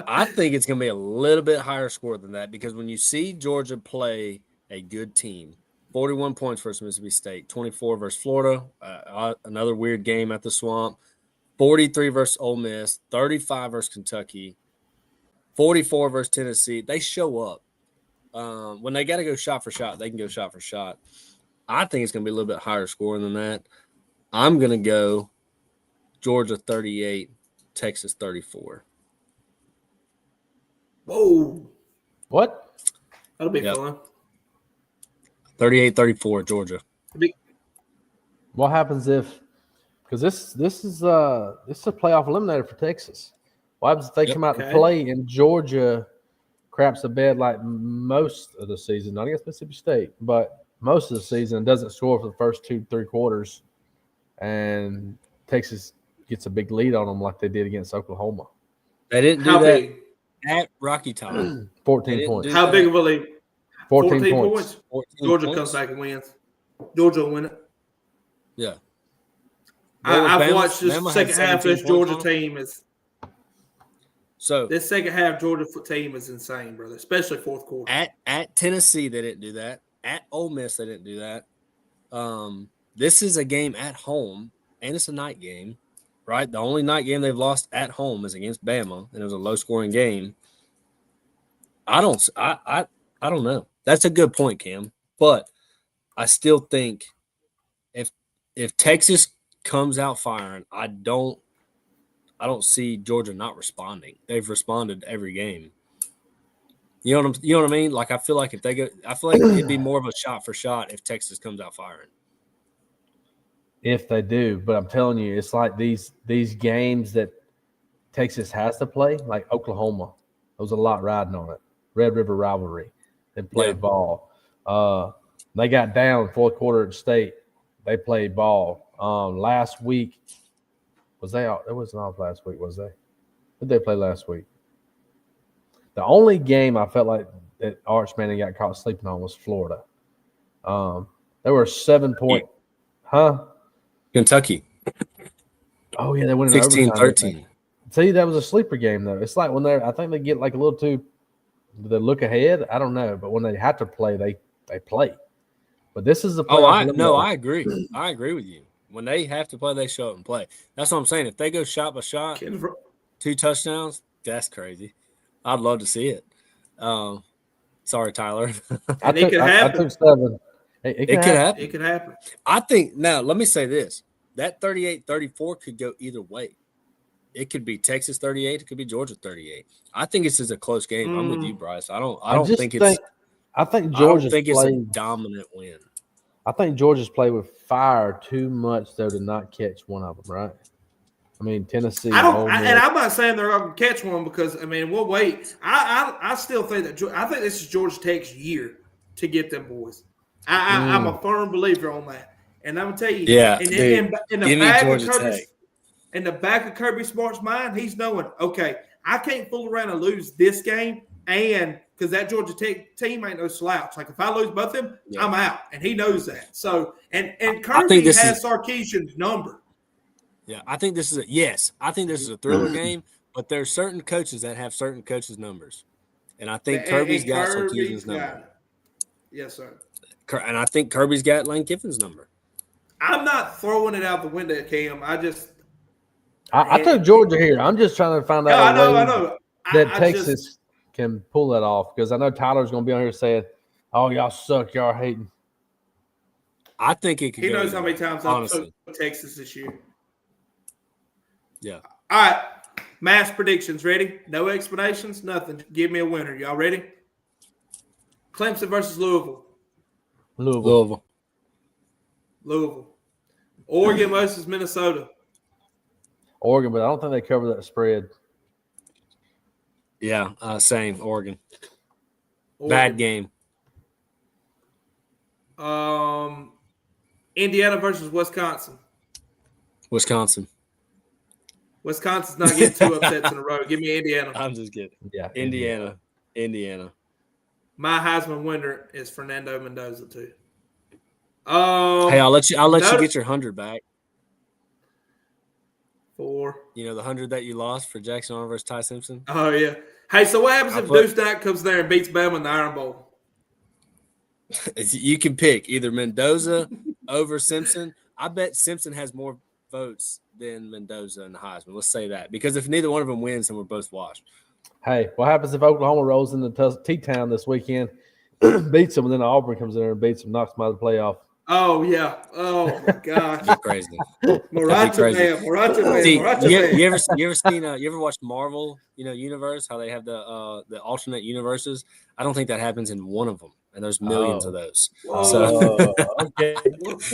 I think it's going to be a little bit higher score than that because when you see Georgia play a good team, 41 points versus Mississippi State, 24 versus Florida, another weird game at the Swamp, 43 versus Ole Miss, 35 versus Kentucky, 44 versus Tennessee. They show up. When they got to go shot for shot, they can go shot for shot. I think it's going to be a little bit higher scoring than that. I'm going to go Georgia 38, Texas 34. Whoa. What? That'll be fun. 38-34, Georgia. What happens if – because this is a playoff eliminator for Texas. What happens if they come out to play and Georgia craps the bed like most of the season, not against Mississippi State, but most of the season doesn't score for the first 2-3 quarters, and Texas gets a big lead on them like they did against Oklahoma. They didn't do that at Rocky Top. 14 points. How big of a lead? 14 points. 14 Georgia comes back and wins. Georgia will win it. Yeah. I've watched this second half of this Georgia team. This second half Georgia team is insane, brother, especially fourth quarter. At Tennessee, they didn't do that. At Ole Miss, they didn't do that. This is a game at home, and it's a night game, right? The only night game they've lost at home is against Bama, and it was a low-scoring game. I don't know. That's a good point, Cam. But I still think if Texas comes out firing, I don't see Georgia not responding. They've responded every game. You know what I mean? Like I feel like it'd be more of a shot for shot if Texas comes out firing. If they do, but I'm telling you, it's like these games that Texas has to play, like Oklahoma. There was a lot riding on it. Red River rivalry. They played ball. They got down fourth quarter at State. They played ball. Last week, was they out? It wasn't off last week, was they? What did they play last week? The only game I felt like that Arch Manning got caught sleeping on was Florida. There were 7-point Kentucky. Oh, yeah, they went 16-13. Tell you that was a sleeper game, though. It's like when I think they get like a little too – they look ahead. I don't know. But when they have to play, they play. But this is the – I agree. I agree with you. When they have to play, they show up and play. That's what I'm saying. If they go shot by shot, 2 touchdowns, that's crazy. I'd love to see it. Sorry, Tyler. I took 7. It could happen. It could happen. I think now. Let me say this: that 38-34 could go either way. It could be Texas 38. It could be Georgia 38. I think this is a close game. I'm with you, Bryce. I don't think it's. I think Georgia's it's a dominant win. I think Georgia's played with fire too much though to not catch one of them, right? I mean, Tennessee. And I'm not saying they're going to catch one because we'll wait. I still think that this is Georgia Tech's year to get them boys. I'm a firm believer on that, and I'm gonna tell you, in the back of Kirby Smart's mind, he's knowing, okay, I can't fool around and lose this game, and because that Georgia Tech team ain't no slouch. Like if I lose both of them, I'm out, and he knows that. So, and Kirby has Sarkisian's number. Yeah, I think this is a thriller game, but there's certain coaches that have certain coaches' numbers. And I think Kirby's got Sarkisian's number. Yes, sir. And I think Kirby's got Lane Kiffin's number. I'm not throwing it out the window, Cam. I took Georgia here. I'm just trying to find out I know. that Texas can pull that off because I know Tyler's going to be on here saying, "Oh, y'all suck. Y'all hating." I think it can. He knows how many times I've took Texas this year. Yeah. All right. Mass predictions. Ready? No explanations. Nothing. Give me a winner. Y'all ready? Clemson versus Louisville. Louisville. Oregon versus Minnesota. Oregon, but I don't think they cover that spread. Yeah, same. Oregon. Bad game. Indiana versus Wisconsin. Wisconsin's not getting 2 upsets in a row. Give me Indiana. I'm just kidding. Yeah, Indiana. My Heisman winner is Fernando Mendoza too. Hey, I'll let you get your 100 back. 4. You know the 100 that you lost for Jackson Arnold versus Ty Simpson. Oh yeah. Hey, so what happens if Deuce Knight comes there and beats Bama in the Iron Bowl? You can pick either Mendoza over Simpson. I bet Simpson has more votes than Mendoza in the Heisman. Let's say that because if neither one of them wins, then we're both washed. Hey, what happens if Oklahoma rolls into T-Town this weekend, beats them, and then Auburn comes in there and beats them, knocks them out of the playoff? Oh yeah! Oh my gosh! You're crazy. Moracha man. See, you ever watched Marvel? Universe, how they have the alternate universes. I don't think that happens in one of them, and there's millions of those. Okay.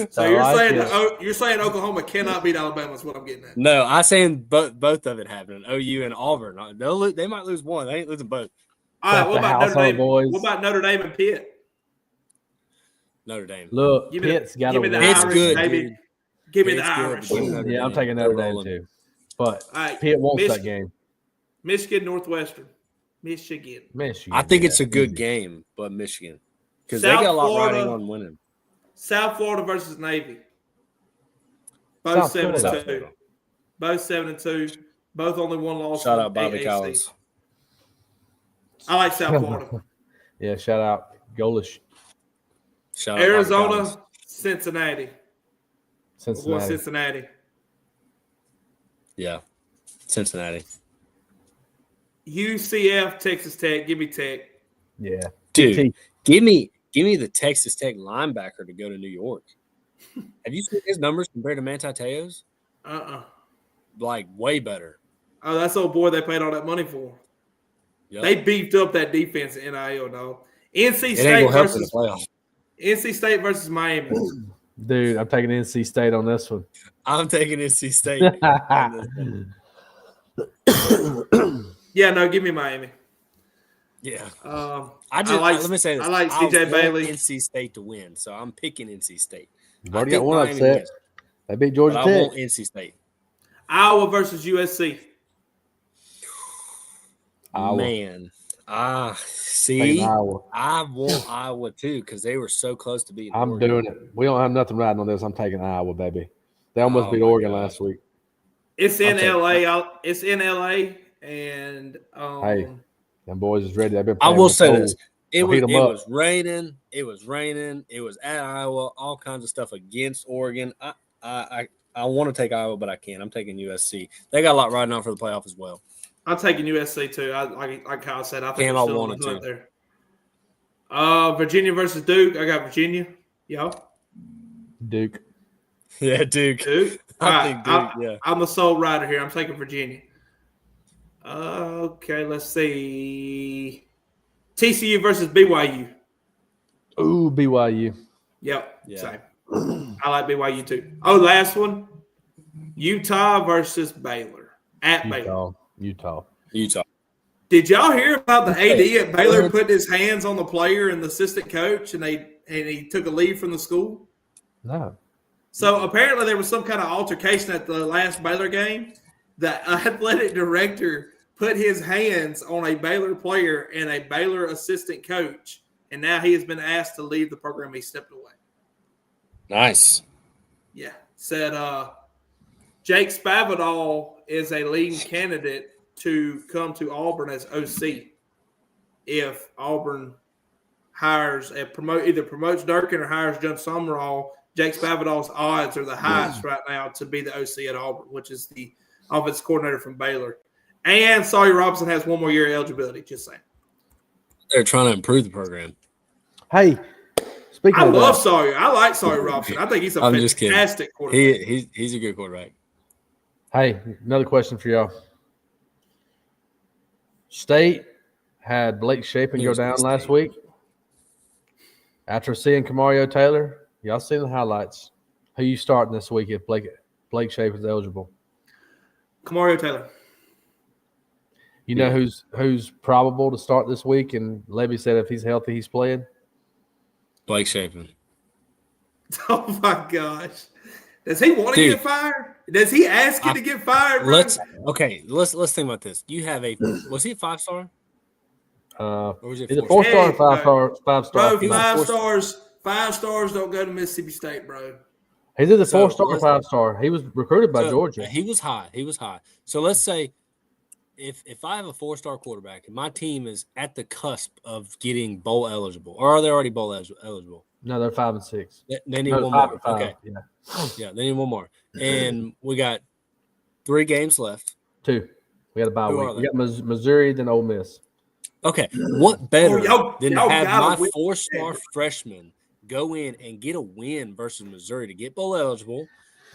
So you're saying Oklahoma cannot beat Alabama is what I'm getting at? No, I'm saying both of it happening. OU and Auburn. They might lose one. They ain't losing both. All right. What about Notre Dame? Boys. What about Notre Dame and Pitt? Notre Dame. Look, Pitt's got to win. It's good, dude. Give me the Irish. Yeah, I'm taking Notre Dame too. But Pitt wants that game. Michigan, Northwestern. Michigan. I think it's a good game, but Michigan. Because they got a lot riding on winning. South Florida versus Navy. Both 7-2. Both 7-2. Both only one loss. Shout out Bobby Collins. I like South Florida. Yeah, shout out Golish. Shout out Arizona, Cincinnati. Yeah, Cincinnati. UCF, Texas Tech. Give me Tech. Yeah, dude. Give me the Texas Tech linebacker to go to New York. Have you seen his numbers compared to Manti Te'o's? Like way better. Oh, that's old boy they paid all that money for. Yep. They beefed up that defense in NIL, though. NC State versus Miami. Dude, I'm taking NC State on this one. I'm taking NC State. Yeah, no, give me Miami. Yeah. Let me say this. I like CJ Bailey. NC State to win, so I'm picking NC State. You've already got one upset. They beat Georgia Tech. I want NC State. Iowa versus USC. Man. See, I want Iowa too because they were so close to beating Oregon. Doing it. We don't have nothing riding on this. I'm taking Iowa, baby. They almost beat Oregon last week. It's in LA. It's in LA, and hey, them boys is ready. They've been. I will say this: it was raining. It was raining. It was at Iowa. All kinds of stuff against Oregon. I want to take Iowa, but I can't. I'm taking USC. They got a lot riding on for the playoff as well. I'm taking USC too. Like Kyle said, I think I wanted to. there. Virginia versus Duke. I got Virginia. Yo. Duke. Yeah, Duke. I think Duke, yeah. I'm the sole rider here. I'm taking Virginia. Okay, let's see. TCU versus BYU. Ooh, BYU. Yep, Yeah. same. I like BYU too. Oh, last one. Utah versus Baylor. At Baylor. Utah. Did y'all hear about the AD at Baylor putting his hands on the player and the assistant coach, and he took a leave from the school? No. So apparently there was some kind of altercation at the last Baylor game. The athletic director put his hands on a Baylor player and a Baylor assistant coach, and now he has been asked to leave the program. He stepped away. Nice. Yeah. Said Jake Spavital is a leading candidate to come to Auburn as OC if Auburn hires either promotes Durkin or hires John Summerall. Jake Spavital's odds are the highest right now to be the OC at Auburn, which is the offensive coordinator from Baylor. And Sawyer Robinson has one more year of eligibility, just saying. They're trying to improve the program. Hey, speaking I of love that, Sawyer. I like Sawyer Robinson. I think he's a fantastic quarterback. He's a good quarterback. Hey, another question for y'all. State had Blake Shapen go down last week. After seeing Kamario Taylor, y'all seen the highlights. Who you starting this week if Blake Shapen's eligible? Kamario Taylor. You know who's probable to start this week, and Levy said if he's healthy, he's playing? Blake Shapen. Oh, my gosh. Does he want to get fired? Does he ask you to get fired, bro? Let's think about this. You have was he a 5-star? Or was it 4-star or 5-star? Bro, 5 stars don't go to Mississippi State, bro. He's either 4-star or 5-star. He was recruited by Georgia. He was high. So let's say if I have a 4-star quarterback and my team is at the cusp of getting bowl eligible, or are they already bowl eligible? No, they're 5 and 6. They need one more. 5. Okay. Yeah, they need one more. And we got 3 games left. 2. We got a bye week. We got Missouri, then Ole Miss. Okay. What better than to have my 4-star freshman go in and get a win versus Missouri to get bowl eligible,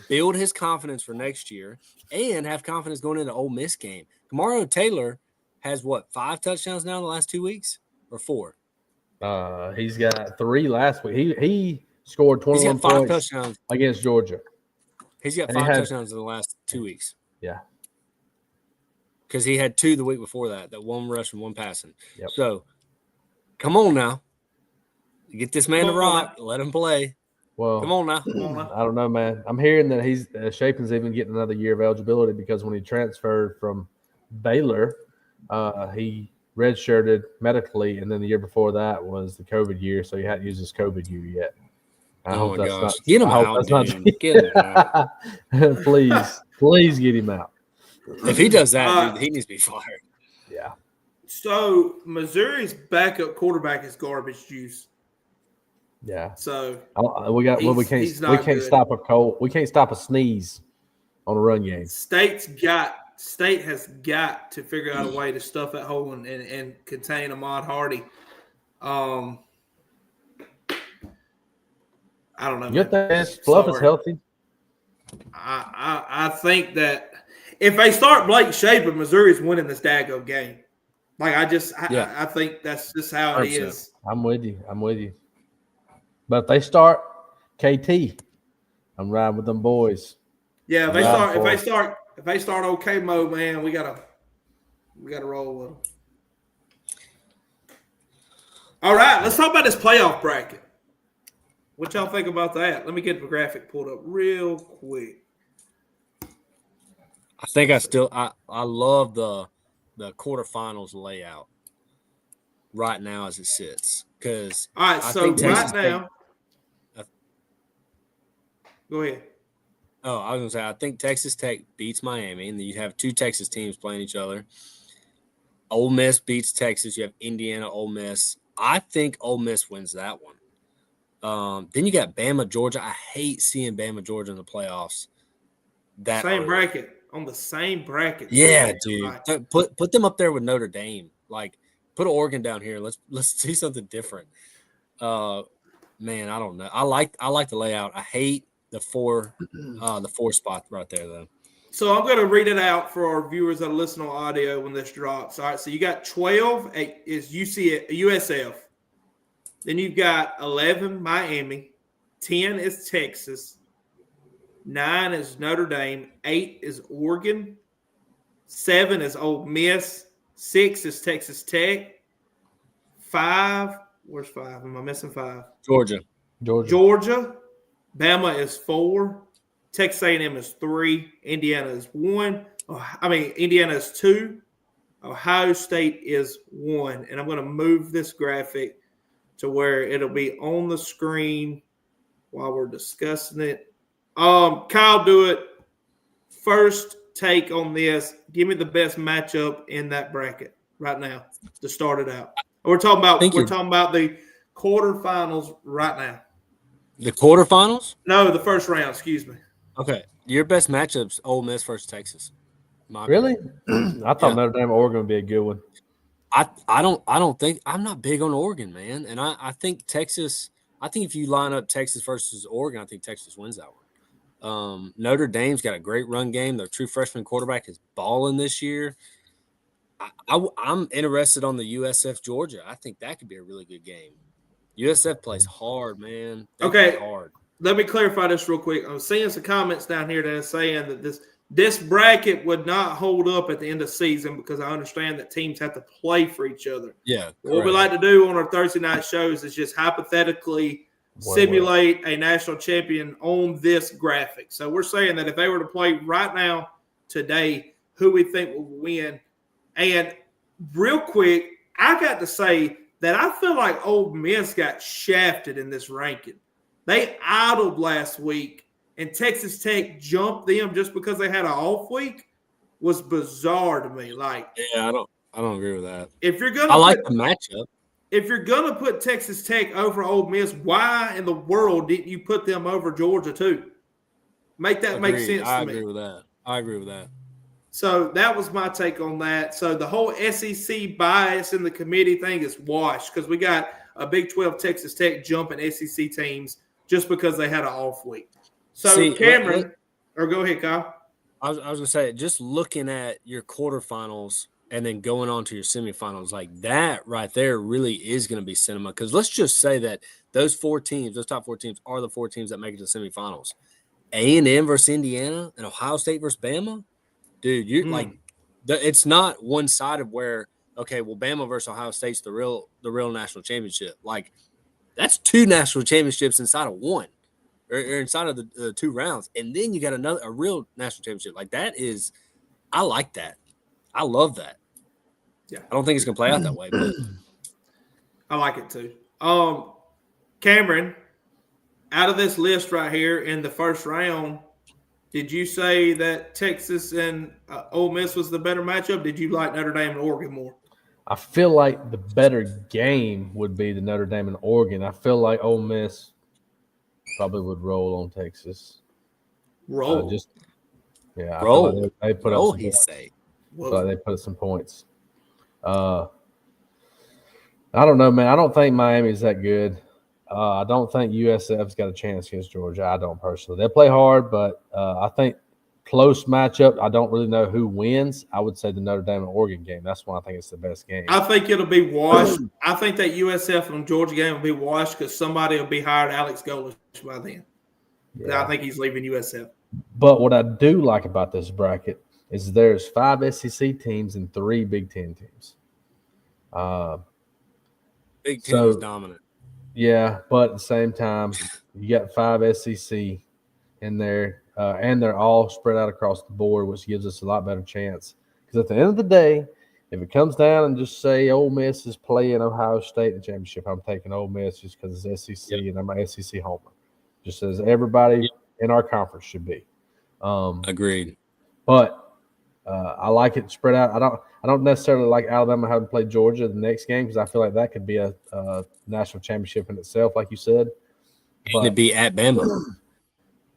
build his confidence for next year, and have confidence going into the Ole Miss game? Kamario Taylor has 5 touchdowns now in the last 2 weeks or 4? He's got 3 last week. He scored 21 points touchdowns against Georgia. He's got 5 touchdowns in the last 2 weeks. Yeah. Because he had 2 the week before that 1 rush and 1 passing. Yep. So, come on now. Get this man to rock. Let him play. Well, come on now. I don't know, man. I'm hearing that he's Shapen's even getting another year of eligibility because when he transferred from Baylor, he redshirted medically, and then the year before that was the COVID year, so he hadn't used his COVID year yet. I hope that's not. Get him out, dude. Get him out. Please get him out. If he does that, dude, he needs to be fired. Yeah. So Missouri's backup quarterback is garbage juice. Yeah. So we can't stop a cold. We can't stop a sneeze on a run game. State has got to figure out a way to stuff that hole and contain Ahmad Hardy. I don't know. You think Fluff is healthy? I think that if they start Blake Shapen, Missouri's winning this daggone game. Like I think that's just how it 100%. Is. I'm with you. But if they start KT, I'm riding with them boys. Yeah, if they start OK mode, man, we gotta roll with them. All right, let's talk about this playoff bracket. What y'all think about that? Let me get the graphic pulled up real quick. I think I love the quarterfinals layout right now as it sits. Because all right, so right now, go ahead. Oh, I was gonna say I think Texas Tech beats Miami, and then you have 2 Texas teams playing each other. Ole Miss beats Texas. You have Indiana, Ole Miss. I think Ole Miss wins that one. Then you got Bama, Georgia. I hate seeing Bama, Georgia in the playoffs. Bracket on the same bracket. Yeah, dude. Right. Put them up there with Notre Dame. Like, put Oregon down here. Let's see something different. man, I don't know. I like the layout. I hate the four spot right there though. So I'm going to read it out for our viewers that listen on audio when this drops. All right, so you got 12 is USF. Then you've got 11 Miami, 10 is Texas, 9 is Notre Dame, 8 is Oregon, 7 is Ole Miss, 6 is Texas Tech, 5. Where's 5? Am I missing 5? Georgia. Bama is 4. Texas A&M is 3. Indiana is 1. Indiana is 2. Ohio State is 1. And I'm going to move this graphic to where it'll be on the screen while we're discussing it. Kyle, do it. First take on this. Give me the best matchup in that bracket right now to start it out. We're talking about the quarterfinals right now. The quarterfinals? No, the first round. Excuse me. Okay, your best matchups: Ole Miss versus Texas. Really? I thought Notre Dame Oregon would be a good one. I don't think I'm not big on Oregon, man, and I think Texas. I think if you line up Texas versus Oregon, I think Texas wins that one. Notre Dame's got a great run game. Their true freshman quarterback is balling this year. I'm interested on the USF Georgia. I think that could be a really good game. USF plays hard, man. They play hard. Let me clarify this real quick. I'm seeing some comments down here that are saying that this bracket would not hold up at the end of the season because I understand that teams have to play for each other. Yeah. What we like to do on our Thursday night shows is just hypothetically simulate a national champion on this graphic. So we're saying that if they were to play right now, today, who we think will win. And real quick, I got to say that I feel like Ole Miss got shafted in this ranking. They idled last week, and Texas Tech jumped them just because they had an off week. Was bizarre to me. Like, yeah, I don't agree with that. If you're gonna, the matchup. If you're gonna put Texas Tech over Ole Miss, why in the world didn't you put them over Georgia too? Make sense to me. I agree with that. So that was my take on that. So the whole SEC bias in the committee thing is washed because we got a Big 12 Texas Tech jumping SEC teams just because they had an off week. So Cameron, or go ahead, Kyle. I was going to say, just looking at your quarterfinals and then going on to your semifinals, like that right there really is going to be cinema. Because let's just say that those top 4 teams are the 4 teams that make it to the semifinals. A&M versus Indiana and Ohio State versus Bama. Dude, it's not one side of where, okay, well, Bama versus Ohio State's the real national championship. Like, that's 2 national championships inside of one. Or inside of the 2 rounds, and then you got a real national championship. Like that is, I like that. I love that. Yeah, I don't think it's gonna play out that way, but I like it too. Cameron, out of this list right here in the first round, did you say that Texas and Ole Miss was the better matchup? Did you like Notre Dame and Oregon more? I feel like the better game would be the Notre Dame and Oregon. I feel like Ole Miss probably would roll on Texas. Roll. Roll. Like they put roll, up he some say. Like they put up some points. I don't know, man. I don't think Miami's that good. I don't think USF's got a chance against Georgia. I don't personally. They play hard, but I think close matchup. I don't really know who wins. I would say the Notre Dame and Oregon game. That's why I think it's the best game. I think it'll be washed. I think that USF and Georgia game will be washed because somebody will be hired Alex Golesh by then. Yeah. I think he's leaving USF. But what I do like about this bracket is there's 5 SEC teams and 3 Big Ten teams. Big Ten is dominant. Yeah, but at the same time, you got 5 SEC in there. And they're all spread out across the board, which gives us a lot better chance. Because at the end of the day, if it comes down and just say Ole Miss is playing Ohio State in the championship, I'm taking Ole Miss just because it's SEC and I'm an SEC homer. Just as everybody in our conference should be. Agreed. But I like it spread out. I don't necessarily like Alabama having to play Georgia the next game because I feel like that could be a national championship in itself, like you said. And it'd be at Bama.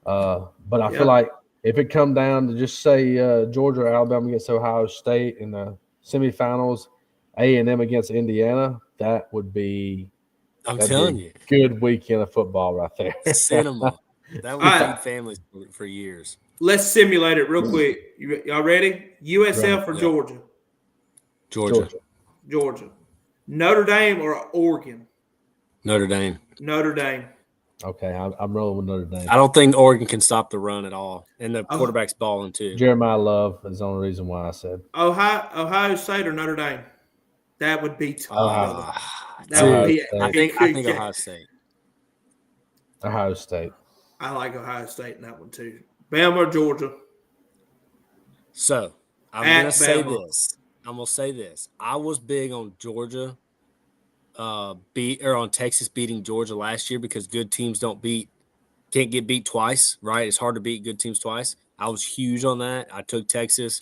But I feel like if it come down to just say Georgia or Alabama against Ohio State in the semifinals, A&M against Indiana, that would be I'm That'd telling be you, a good weekend of football right there. cinema. That would feed families for years. Let's simulate it real quick. Y'all ready? USF or Yep. Georgia? Georgia. Notre Dame or Oregon? Notre Dame. Notre Dame. Okay, I'm rolling with Notre Dame. I don't think Oregon can stop the run at all, and the quarterback's balling too. Jeremiah Love is the only reason why I said Ohio State or Notre Dame. That would be tough. That would be. I think Ohio State. Ohio State. I like Ohio State in that one too. Bama or Georgia. So I'm gonna say this. I was big on Georgia, on Texas beating Georgia last year because good teams can't get beat twice, right? It's hard to beat good teams twice. I was huge on that. I took Texas.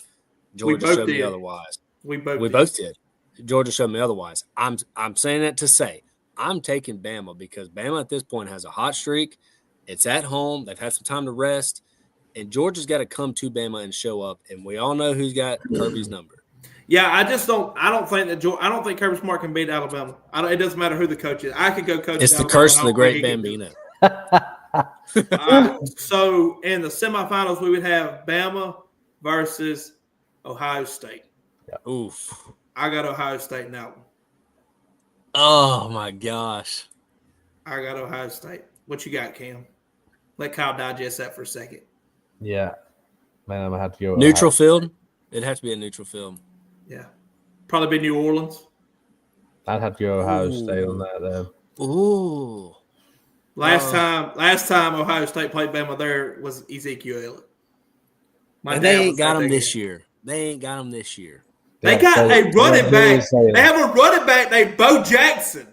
Georgia showed me otherwise. We both did. Georgia showed me otherwise. I'm saying that to say I'm taking Bama because Bama at this point has a hot streak. It's at home. They've had some time to rest. And Georgia's got to come to Bama and show up. And we all know who's got Kirby's number. Yeah, I don't think Kirby Smart can beat Alabama. It doesn't matter who the coach is. I could go coach. It's the curse of the great Bambino. So in the semifinals, we would have Bama versus Ohio State. Yeah. Oof. I got Ohio State in that one. Oh my gosh. I got Ohio State. What you got, Cam? Let Kyle digest that for a second. Yeah. Man, I'm going to have to go. Neutral field? It'd have to be a neutral field. Yeah. Probably be New Orleans. I'd have to go Ohio State on that, though. Ooh. Last time Ohio State played Bama there was Ezekiel Elliott. And they ain't got him this year. They got a running back. They have a running back named Bo Jackson.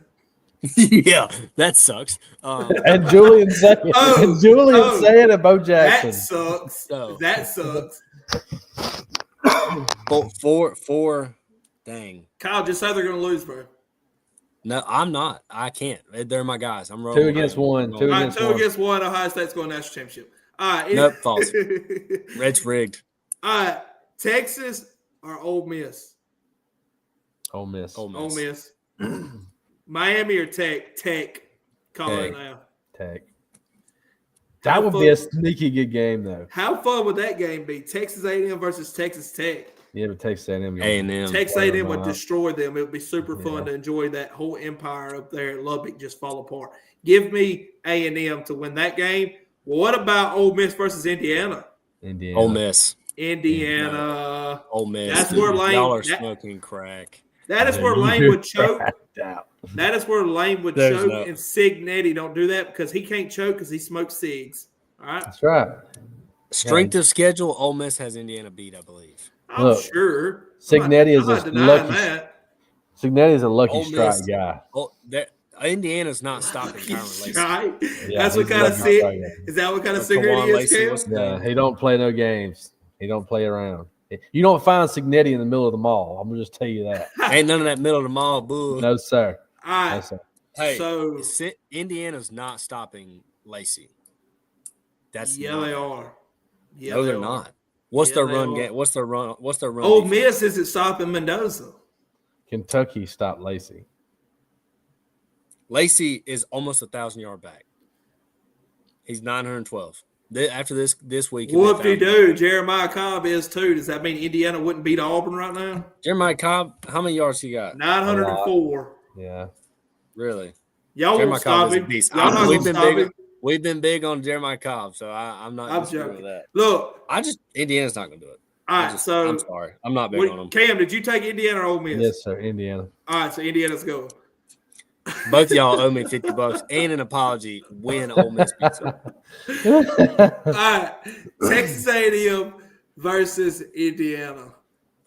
Yeah, that sucks. And Julian saying and Bo Jackson. That sucks. Four. Dang. Kyle, just say they're going to lose, bro. No, I'm not. I can't. They're my guys. I'm rolling. 2 against 1. 2 against 1. Ohio State's going national championship. All right. Nope, false. Red's rigged. All right. Texas or Ole Miss? Ole Miss. Miami or Tech? Call it now. Tech. That would be a sneaky good game, though. How fun would that game be? Texas A&M versus Texas Tech. Yeah, but Texas A&M. Texas A&M would destroy them. It would be super fun to enjoy that whole empire up there at Lubbock just fall apart. Give me A&M to win that game. What about Ole Miss versus Indiana? Ole Miss. Indiana. Ole Miss. That's where Lane. Y'all are smoking crack. That is where Lane would choke. That is where Lane would choke, and Signetti don't do that because he can't choke because he smokes cigs. All right. That's right. Strength of schedule, Ole Miss has Indiana beat, I believe. I'm sure. Signetti is a lucky. Signetti is a lucky strike guy. Indiana's not stopping Kyron Lacey. Yeah, that's what kind of sig. Is that what kind of cigarette he is, Cam? Yeah, he don't play no games. He don't play around. You don't find Signetti in the middle of the mall. I'm gonna just tell you that. Ain't none of that middle of the mall, boo. No, sir. All right. No, sir. Hey, so Indiana's not stopping Lacey. They are. Yeah, no, they're not. What's their run game? What's their run? Ole Miss isn't stopping Mendoza. Kentucky stopped Lacey. Lacey is almost 1,000-yard back. He's 912. After this week, Whoop-de-doo. Jeremiah Cobb is too. Does that mean Indiana wouldn't beat Auburn right now? Jeremiah Cobb, how many yards he got? 904. Yeah. Really? Y'all won't stop him. We've been big on Jeremiah Cobb, so I'm not disagreeing with that. Look, Indiana's not going to do it. All right, so I'm sorry, I'm not big on them. Cam, did you take Indiana or Ole Miss? Yes, sir, Indiana. All right, so Indiana's going. Both of y'all owe me $50 and an apology when Ole Miss beats them. All right, Texas A&M versus Indiana.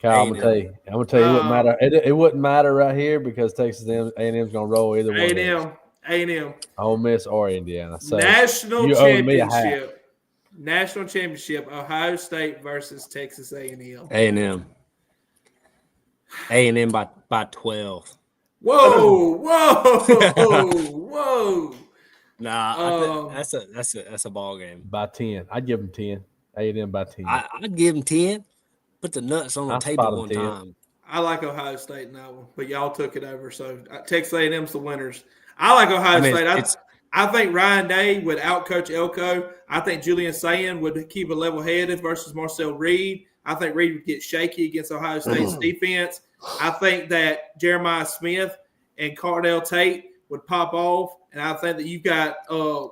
Kyle, I'm gonna tell you, it wouldn't matter. It wouldn't matter right here because Texas A&M's gonna roll either one. A&M. Ole Miss or Indiana. So National championship. Ohio State versus Texas A&M. A&M by 12. Whoa! Nah, that's a ball game. By 10, I'd give them 10. A&M by 10. I'd give them 10. Put the nuts on the table one time. I like Ohio State in that one, but y'all took it over. So Texas A&M's the winners. I like Ohio State. I think Ryan Day would outcoach Elko. I think Julian Sayin would keep a level-headed versus Marcel Reed. I think Reed would get shaky against Ohio State's defense. I think that Jeremiah Smith and Cardell Tate would pop off, and I think that you've got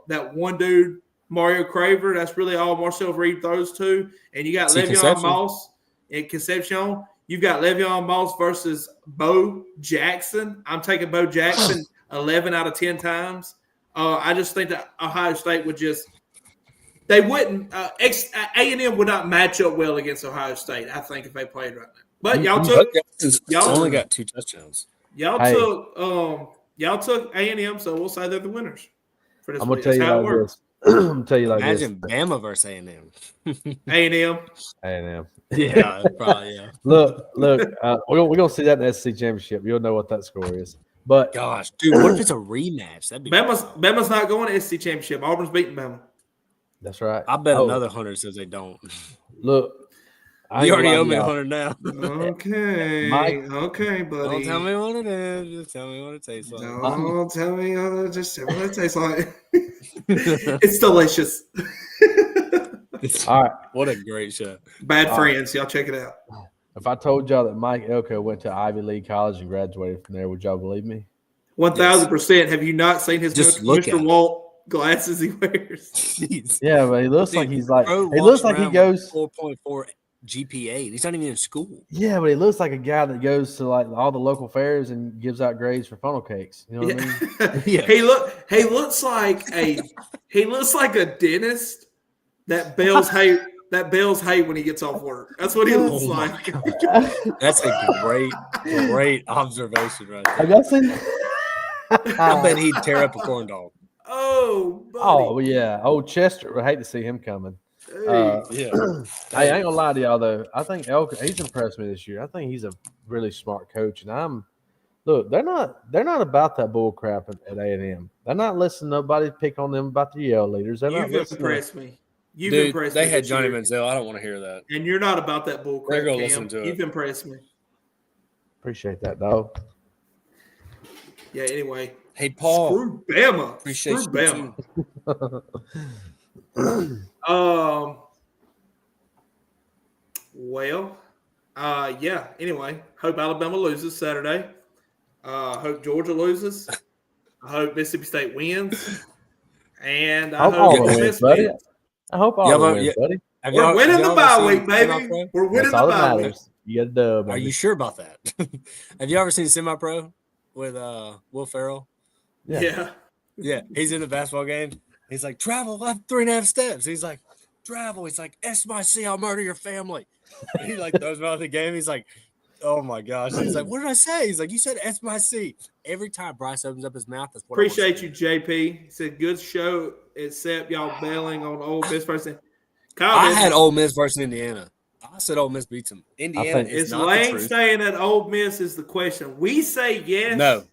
that one dude, Mario Craver. That's really all Marcel Reed throws to. And you got Le'Veon Moss and Concepcion. You've got Le'Veon Moss versus Bo Jackson. I'm taking Bo Jackson 11 out of 10 times. I just think that Ohio State would just – they wouldn't A&M would not match up well against Ohio State, I think, if they played right now. But y'all only got 2 touchdowns. Y'all took A&M, so we'll say they're the winners for this. I'm gonna tell you like this. I'm gonna tell you like Imagine this. Bama versus A&M. A&M. A&M. Yeah, probably. Yeah. Look. We're gonna see that in the SEC championship. You'll know what that score is. But gosh, dude, what if it's a rematch? That'd be Bama's not going to SEC championship. Auburn's beating Bama. That's right. I bet another 100 says they don't. Look, you already owe me 100 now. Okay, Mike, okay, buddy. Don't tell me what it is. Just tell me what it tastes like. Don't tell me. Just tell me what it tastes like. It's delicious. All right. What a great show. Bad Friends. Y'all check it out. If I told y'all that Mike Elko went to Ivy League college and graduated from there, would y'all believe me? 1,000%. Have you not seen his Mr. Walt glasses he wears? Jeez. Yeah, but he looks like he's like – he looks like he goes – 4.4 GPA. He's not even in school. Yeah, but he looks like a guy that goes to like all the local fairs and gives out grades for funnel cakes. You know what I mean? Yeah. He looks like a dentist that bells hay when he gets off work. That's what he looks like. That's a great observation right there. I got seen. I bet he'd tear up a corn dog. Oh, buddy. Oh yeah. Old Chester would hate to see him coming. Yeah. Hey, I ain't gonna lie to y'all though. I think Elko, he's impressed me this year. I think he's a really smart coach, and they're not about that bull crap at A&M. They're not listening to nobody pick on them about the yell leaders. They're not listening. Impressed me. You've Dude, impressed they me had this Johnny year. Manziel. I don't want to hear that. And you're not about that bull crap. They're gonna listen to it. You've impressed me. Appreciate that, dog. Yeah. Anyway. Hey, Paul. Screw Bama. Appreciate Screw you Bama. too. Well, yeah. Anyway, hope Alabama loses Saturday. Hope Georgia loses. I hope Mississippi State wins. And I hope Auburn wins, buddy. I hope Auburn wins, buddy. We're winning the bye week, baby. We're winning the bye week. You got a dub. Are you sure about that? Have you ever seen Semi-Pro with Will Ferrell? Yeah. Yeah. He's in the basketball game. He's like, travel, I have 3.5 steps. He's like, travel. He's like, SMIC, I'll murder your family. And he like throws him out of the game. He's like, oh my gosh. He's like, what did I say? He's like, you said SMIC. Every time Bryce opens up his mouth, that's what appreciate you, JP. He said, good show, except y'all bailing on Ole Miss person. I had Ole Miss versus Indiana. I said Ole Miss beats them. Indiana is not Lane the truth. saying that Ole Miss is the question. We say yes. No.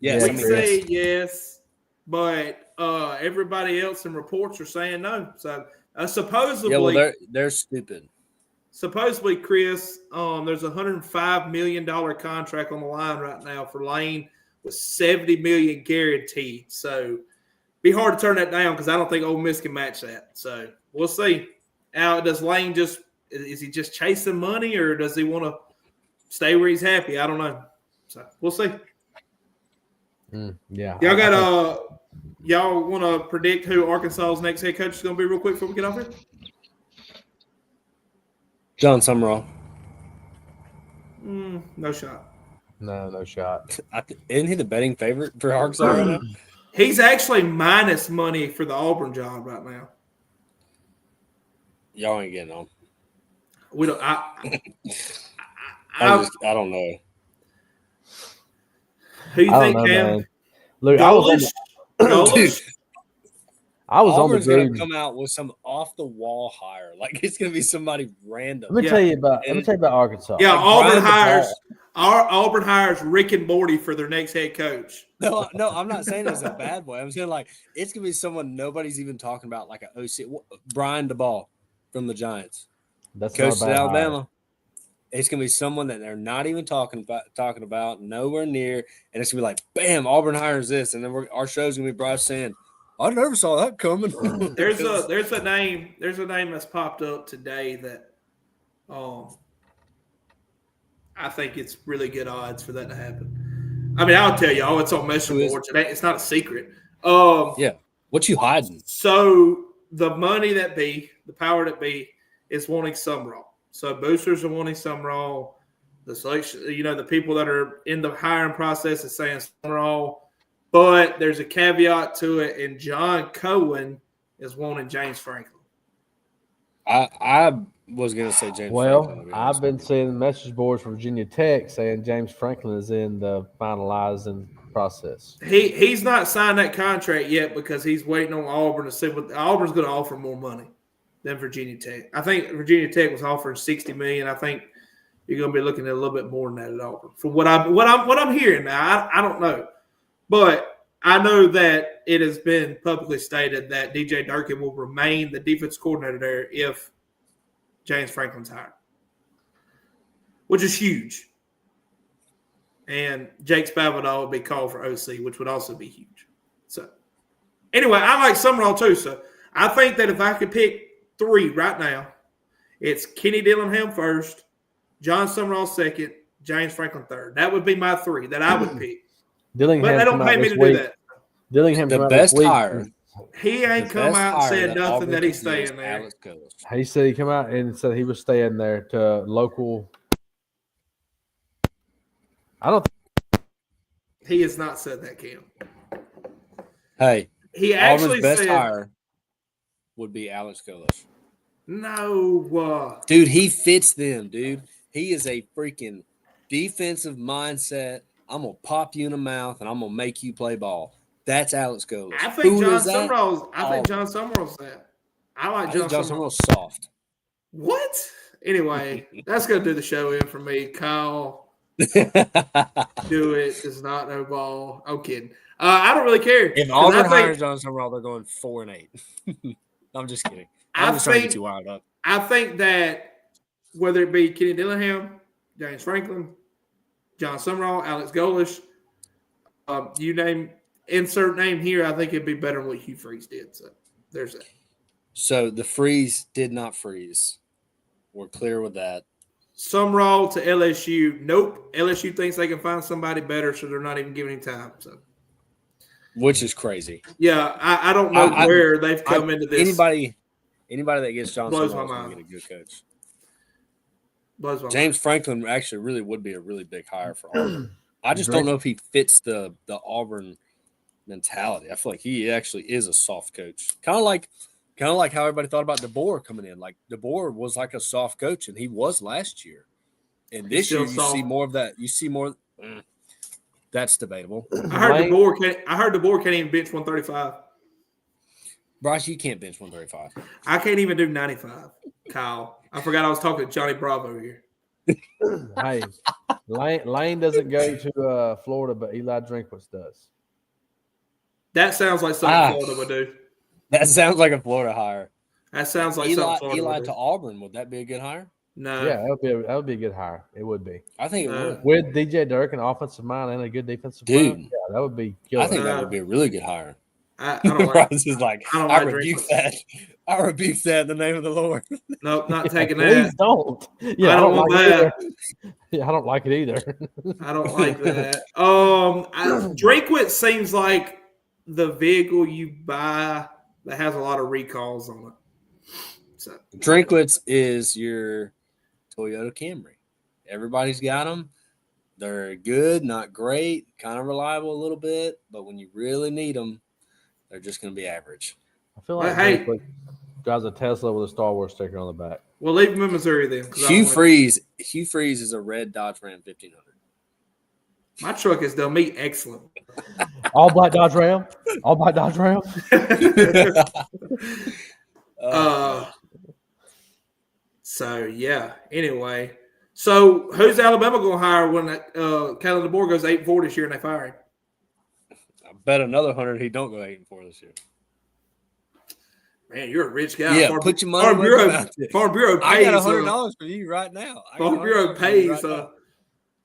Yes. We say yes, but everybody else in reports are saying no. So supposedly, yeah, well, they're stupid. Supposedly, Chris, there's a $105 million contract on the line right now for Lane with $70 million guaranteed. So be hard to turn that down because I don't think Ole Miss can match that. So we'll see. Now, does Lane is he just chasing money or does he want to stay where he's happy? I don't know. So we'll see. Yeah. Y'all want to predict who Arkansas's next head coach is going to be real quick before we get off here? John Summerall. No shot. No shot. Isn't he the betting favorite for Arkansas right now? He's actually minus money for the Auburn job right now. Y'all ain't getting on. We don't. I don't know. Who you think, Cam? Look, Golish? I was Auburn's on the going to come out with some off the wall hire. Like it's going to be somebody random. Let me tell you about Arkansas. Yeah, like Auburn hires Rick and Morty for their next head coach. No, I'm not saying it's a bad way. I'm saying like it's going to be someone nobody's even talking about, like an OC. Brian DeBall from the Giants. That's coached at Alabama. It's going to be someone that they're not even talking about, nowhere near, and it's going to be like, bam, Auburn hires this, and then our show's going to be Bryce saying, I never saw that coming. There's a name that's popped up today that I think it's really good odds for that to happen. I mean, I'll tell y'all, it's on message boards. It's not a secret. Yeah. What you hiding? So the money that be, the power that be, is wanting Sumrall. So boosters are wanting Sumrall. The selection, the people that are in the hiring process is saying Sumrall. But there's a caveat to it, and John Cohen is wanting James Franklin. I was going to say James Franklin. I've been seeing message boards from Virginia Tech saying James Franklin is in the finalizing process. He's not signed that contract yet because he's waiting on Auburn to see what Auburn's going to offer more money than Virginia Tech. I think Virginia Tech was offering $60 million. I think you're going to be looking at a little bit more than that at Auburn. From what I'm hearing now, I don't know, but I know that it has been publicly stated that DJ Durkin will remain the defense coordinator there if James Franklin's hired, which is huge. And Jake Spavital would be called for OC, which would also be huge. So, anyway, I like Summerall too. So, I think that if I could pick 3 right now, it's Kenny Dillingham first, John Summerall second, James Franklin third. That would be my 3 that I would pick. Dillingham, but they don't pay me to do that. Dillingham, the best hire. He ain't come out and said nothing that he's staying there. He said he came out and said he was staying there to local. I don't. He has not said that, Cam. Hey, he actually Auburn's best said, hire would be Alex Golesh. No, dude, he fits them, dude. He is a freaking defensive mindset. I'm gonna pop you in the mouth and I'm gonna make you play ball. That's Alex Golesh. I think John Summerall's that. I like John Summerall's soft. What? Anyway, that's gonna do the show in for me, Kyle. Do it. Does not know ball. I'm kidding. I don't really care. If Auburn hires John Summerall, they're going 4-8. I'm just kidding. I'm just trying to get you wired up. I think that whether it be Kenny Dillingham, James Franklin, John Summerall, Alex Golesh, you name insert name here, I think it'd be better than what Hugh Freeze did. So there's that. So the freeze did not freeze. We're clear with that. Summerall to LSU. Nope. LSU thinks they can find somebody better, so they're not even giving him time. So, which is crazy. Yeah, I don't know where they've come into this. Anybody that gets John Summerall is going to get a good coach. Blows my James mind. Franklin actually really would be a really big hire for Auburn. I just don't know if he fits the Auburn mentality. I feel like he actually is a soft coach. Kind of like how everybody thought about DeBoer coming in. Like DeBoer was like a soft coach, and he was last year. And this year, you see more of that. You see more. That's debatable. I heard DeBoer can't even bench 135. Bryce, you can't bench 135. I can't even do 95. Kyle, I forgot I was talking to Johnny Bravo here. Hey, Lane doesn't go to Florida, but Eli Drinkwitz does. That sounds like something Florida would do. That sounds like a Florida hire. That sounds like something Florida Eli would do. to Auburn, would that be a good hire? No. Yeah, that would be a good hire. It would be. I think it would. With DJ Durkin, offensive mind, and a good defensive mind. Yeah, that would be killer. I think that would be a really good hire. I don't like Bryce is like, I rebuke that. I rebuke that in the name of the Lord. Nope, not taking that. Please don't. Yeah, I don't want that. Yeah, I don't like it either. I don't like that. Drinkwitz seems like the vehicle you buy that has a lot of recalls on it. So Drinkwitz is your Toyota Camry. Everybody's got them. They're good, not great, kind of reliable a little bit, but when you really need them, they're just going to be average. I feel like Drinkwitz drives a Tesla with a Star Wars sticker on the back. We'll leave him in Missouri then. Hugh Freeze is a red Dodge Ram 1500. My truck has done me excellent. All black Dodge Ram? All black Dodge Ram? So, yeah. Anyway. So, who's Alabama going to hire when Kalen DeBoer goes 8-4 this year and they fire him? I bet another 100 he don't go 8-4 this year. Man, you're a rich guy. Yeah, put your money where your mouth is. Farm Bureau I pays. got $100 for you right now. Farm Bureau pays.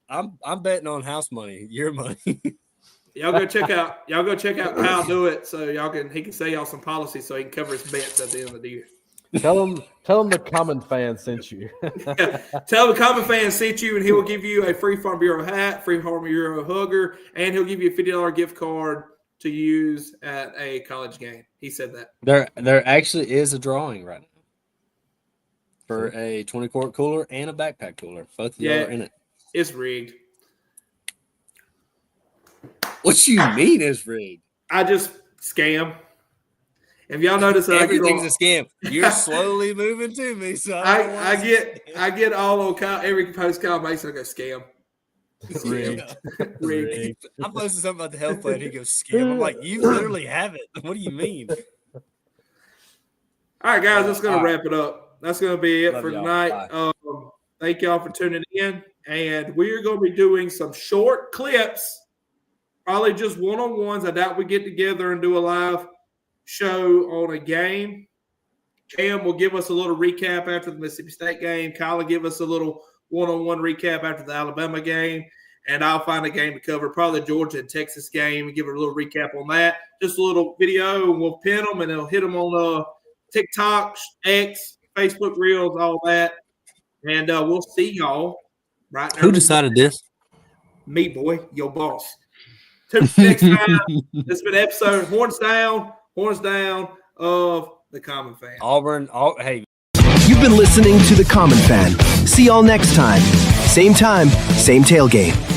I'm betting on house money, your money. Y'all go check out Kyle Do It so he can sell y'all some policies so he can cover his bets at the end of the year. Tell him the Common Fan sent you. Tell the Common Fan sent you, and he will give you a free Farm Bureau hat, free Farm Bureau hugger, and he'll give you a $50 gift card to use at a college game. He said that. There actually is a drawing right now for a 20-quart cooler and a backpack cooler. Both of y'all are in it. It's rigged. What you mean it's rigged? I just scam. If y'all notice that everything's a scam, you're slowly moving to me. So I get all on Kyle, every post Kyle makes. I go scam. Rigged. I posted something about the health plan. He goes scam. I'm like, you literally have it. What do you mean? All right, guys, that's gonna wrap it up. That's gonna be it for tonight. Thank y'all for tuning in, and we are gonna be doing some short clips. Probably just one-on-ones. I doubt we get together and do a live show on a game. Cam will give us a little recap after the Mississippi State game. Kyle will give us a little one-on-one recap after the Alabama game. And I'll find a game to cover, probably the Georgia and Texas game, and give it a little recap on that. Just a little video, and we'll pin them, and it'll hit them on TikTok, X, Facebook Reels, all that. And we'll see y'all right now. Who decided this? Me, boy, your boss. Next time, it's been episode Horns Down of The Common Fan. Auburn, hey. You've been listening to The Common Fan. See y'all next time. Same tailgate.